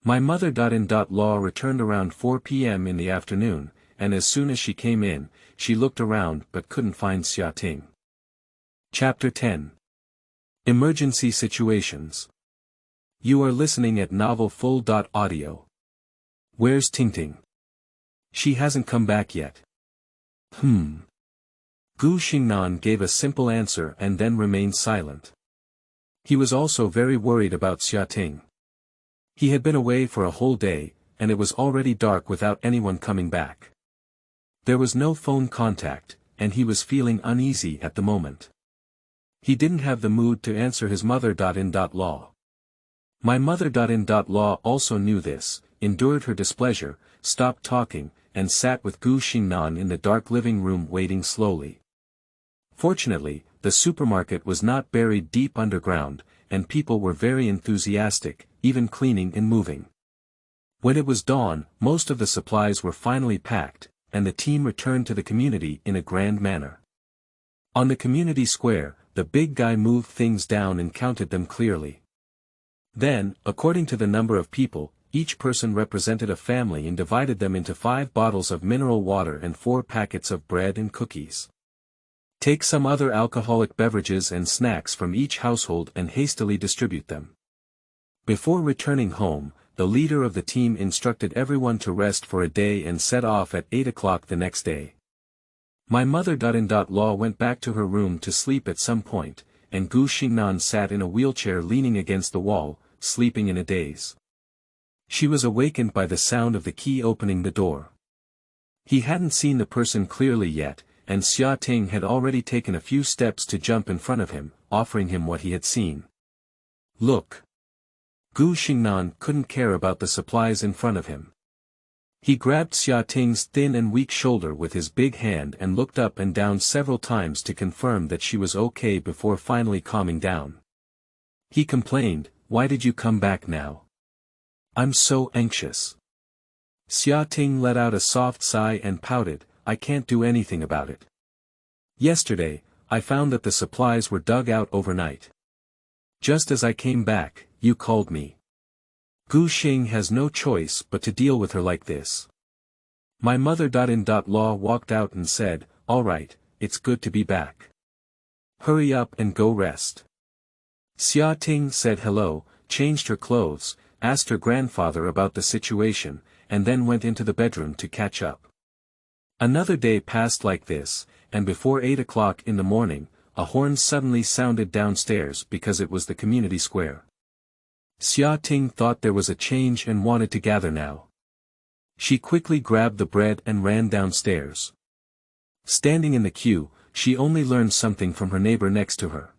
my mother-in-law returned around 4 p.m. in the afternoon, and as soon as she came in, she looked around but couldn't find Xiaoting. Chapter 10. Emergency Situations. You are listening at Novel Full. Audio. Where's Tingting? She hasn't come back yet. Gu Xingnan gave a simple answer and then remained silent. He was also very worried about Xiaoting. He had been away for a whole day, and it was already dark without anyone coming back. There was no phone contact, and he was feeling uneasy at the moment. He didn't have the mood to answer his mother-in-law. My mother-in-law also knew this, endured her displeasure, stopped talking, and sat with Gu Xingnan in the dark living room waiting slowly. Fortunately, the supermarket was not buried deep underground, and people were very enthusiastic, even cleaning and moving. When it was dawn, most of the supplies were finally packed, and the team returned to the community in a grand manner. On the community square, the big guy moved things down and counted them clearly. Then, according to the number of people, each person represented a family and divided them into 5 bottles of mineral water and 4 packets of bread and cookies. Take some other alcoholic beverages and snacks from each household and hastily distribute them. Before returning home, the leader of the team instructed everyone to rest for a day and set off at 8 o'clock the next day. My mother-in-law went back to her room to sleep at some point, and Gu Xingnan sat in a wheelchair leaning against the wall, sleeping in a daze. She was awakened by the sound of the key opening the door. He hadn't seen the person clearly yet, and Xiaoting had already taken a few steps to jump in front of him, offering him what he had seen. "Look." Gu Xingnan couldn't care about the supplies in front of him. He grabbed Xiaoting's thin and weak shoulder with his big hand and looked up and down several times to confirm that she was okay before finally calming down. He complained, "Why did you come back now? I'm so anxious." Xiaoting let out a soft sigh and pouted, "I can't do anything about it. Yesterday, I found that the supplies were dug out overnight. Just as I came back, you called me. Gu Xing has no choice but to deal with her like this." My mother-in-law walked out and said, "All right, it's good to be back. Hurry up and go rest." Xiaoting said hello, changed her clothes, asked her grandfather about the situation, and then went into the bedroom to catch up. Another day passed like this, and before 8 o'clock in the morning, a horn suddenly sounded downstairs because it was the community square. Xiaoting thought there was a change and wanted to gather now. She quickly grabbed the bread and ran downstairs. Standing in the queue, she only learned something from her neighbor next to her.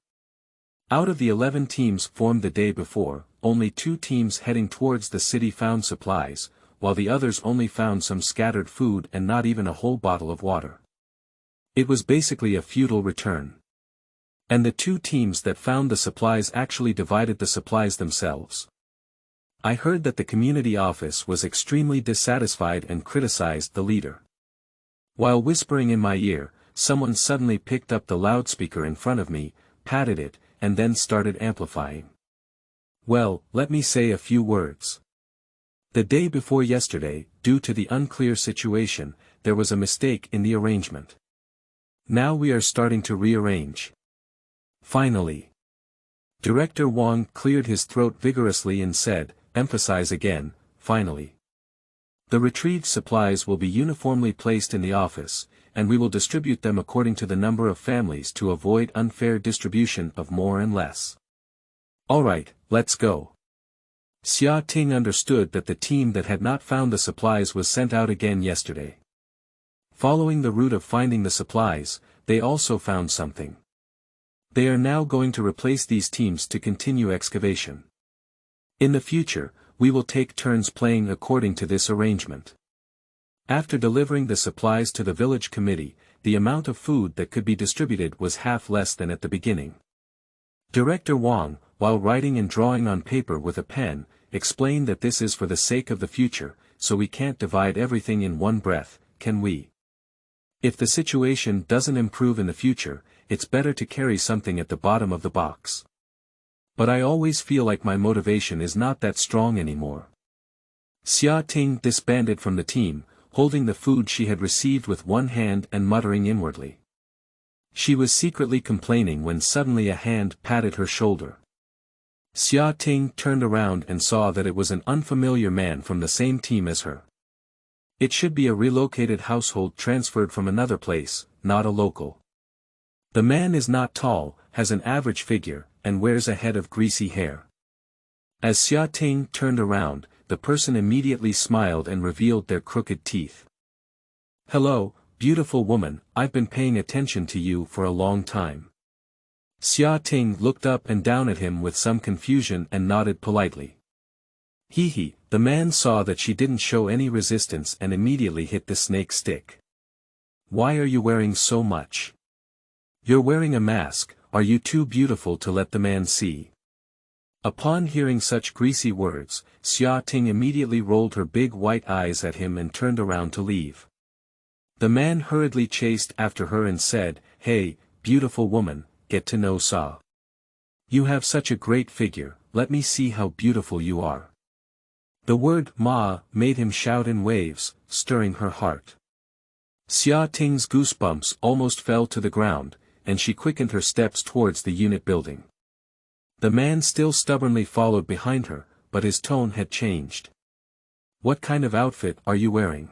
Out of the 11 teams formed the day before, only 2 teams heading towards the city found supplies, while the others only found some scattered food and not even a whole bottle of water. It was basically a futile return. And the 2 teams that found the supplies actually divided the supplies themselves. I heard that the community office was extremely dissatisfied and criticized the leader. While whispering in my ear, someone suddenly picked up the loudspeaker in front of me, patted it, and then started amplifying. Well, let me say a few words. The day before yesterday, due to the unclear situation, there was a mistake in the arrangement. Now we are starting to rearrange. Finally. Director Wang cleared his throat vigorously and said, "Emphasize again, finally. The retrieved supplies will be uniformly placed in the office, and we will distribute them according to the number of families to avoid unfair distribution of more and less. Alright, let's go. Xia Ting understood that the team that had not found the supplies was sent out again yesterday. Following the route of finding the supplies, they also found something. They are now going to replace these teams to continue excavation. In the future, we will take turns playing according to this arrangement. After delivering the supplies to the village committee, the amount of food that could be distributed was half less than at the beginning. Director Wang, while writing and drawing on paper with a pen, explained that this is for the sake of the future, so we can't divide everything in one breath, can we? If the situation doesn't improve in the future, it's better to carry something at the bottom of the box. But I always feel like my motivation is not that strong anymore. Xia Ting disbanded from the team, holding the food she had received with one hand and muttering inwardly. She was secretly complaining when suddenly a hand patted her shoulder. Xia Ting turned around and saw that it was an unfamiliar man from the same team as her. It should be a relocated household transferred from another place, not a local. The man is not tall, has an average figure, and wears a head of greasy hair. As Xia Ting turned around, the person immediately smiled and revealed their crooked teeth. "Hello, beautiful woman, I've been paying attention to you for a long time." Xia Ting looked up and down at him with some confusion and nodded politely. Hee, the man saw that she didn't show any resistance and immediately hit the snake stick. "Why are you wearing so much? You're wearing a mask, are you too beautiful to let the man see?" Upon hearing such greasy words, Xia Ting immediately rolled her big white eyes at him and turned around to leave. The man hurriedly chased after her and said, "Hey, beautiful woman, get to know Sa. You have such a great figure, let me see how beautiful you are." The word "ma" made him shout in waves, stirring her heart. Xia Ting's goosebumps almost fell to the ground, and she quickened her steps towards the unit building. The man still stubbornly followed behind her, but his tone had changed. "What kind of outfit are you wearing?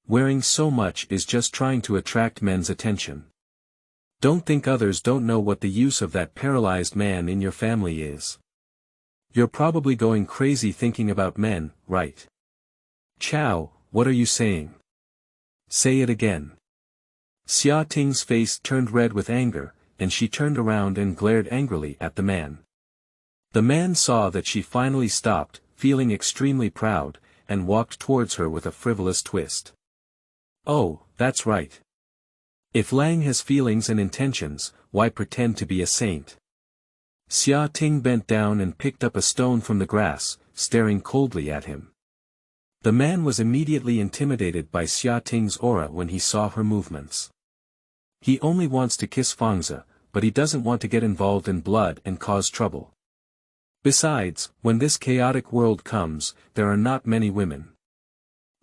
Wearing so much is just trying to attract men's attention. Don't think others don't know what the use of that paralyzed man in your family is. You're probably going crazy thinking about men, right? Chow, what are you saying? Say it again." Xia Ting's face turned red with anger, and she turned around and glared angrily at the man. The man saw that she finally stopped, feeling extremely proud, and walked towards her with a frivolous twist. "Oh, that's right. If Lang has feelings and intentions, why pretend to be a saint?" Xia Ting bent down and picked up a stone from the grass, staring coldly at him. The man was immediately intimidated by Xia Ting's aura when he saw her movements. He only wants to kiss Fangzi, but he doesn't want to get involved in blood and cause trouble. Besides, when this chaotic world comes, there are not many women.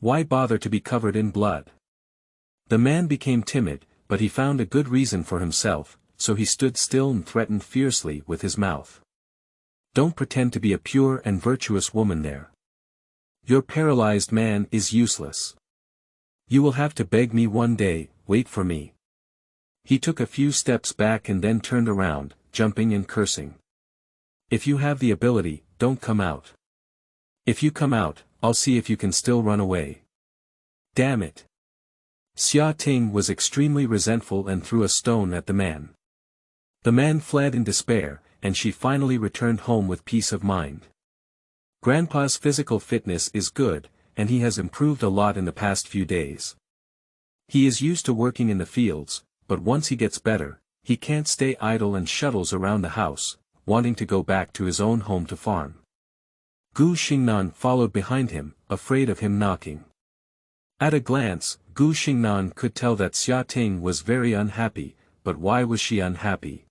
Why bother to be covered in blood? The man became timid, but he found a good reason for himself, so he stood still and threatened fiercely with his mouth. "Don't pretend to be a pure and virtuous woman there. Your paralyzed man is useless. You will have to beg me one day, wait for me." He took a few steps back and then turned around, jumping and cursing. "If you have the ability, don't come out. If you come out, I'll see if you can still run away. Damn it." Xia Ting was extremely resentful and threw a stone at the man. The man fled in despair, and she finally returned home with peace of mind. Grandpa's physical fitness is good, and he has improved a lot in the past few days. He is used to working in the fields, but once he gets better, he can't stay idle and shuttles around the house, wanting to go back to his own home to farm. Gu Xingnan followed behind him, afraid of him knocking. At a glance, Gu Xingnan could tell that Xia Ting was very unhappy, but why was she unhappy?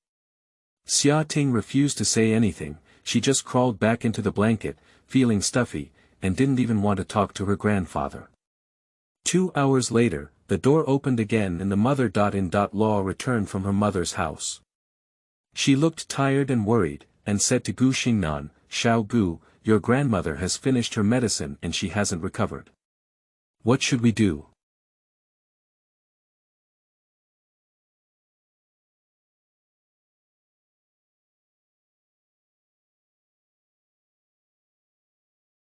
Xia Ting refused to say anything, she just crawled back into the blanket, feeling stuffy, and didn't even want to talk to her grandfather. 2 hours later, the door opened again and the mother-in-law returned from her mother's house. She looked tired and worried, and said to Gu Xingnan, "Xiao Gu, your grandmother has finished her medicine and she hasn't recovered. What should we do?"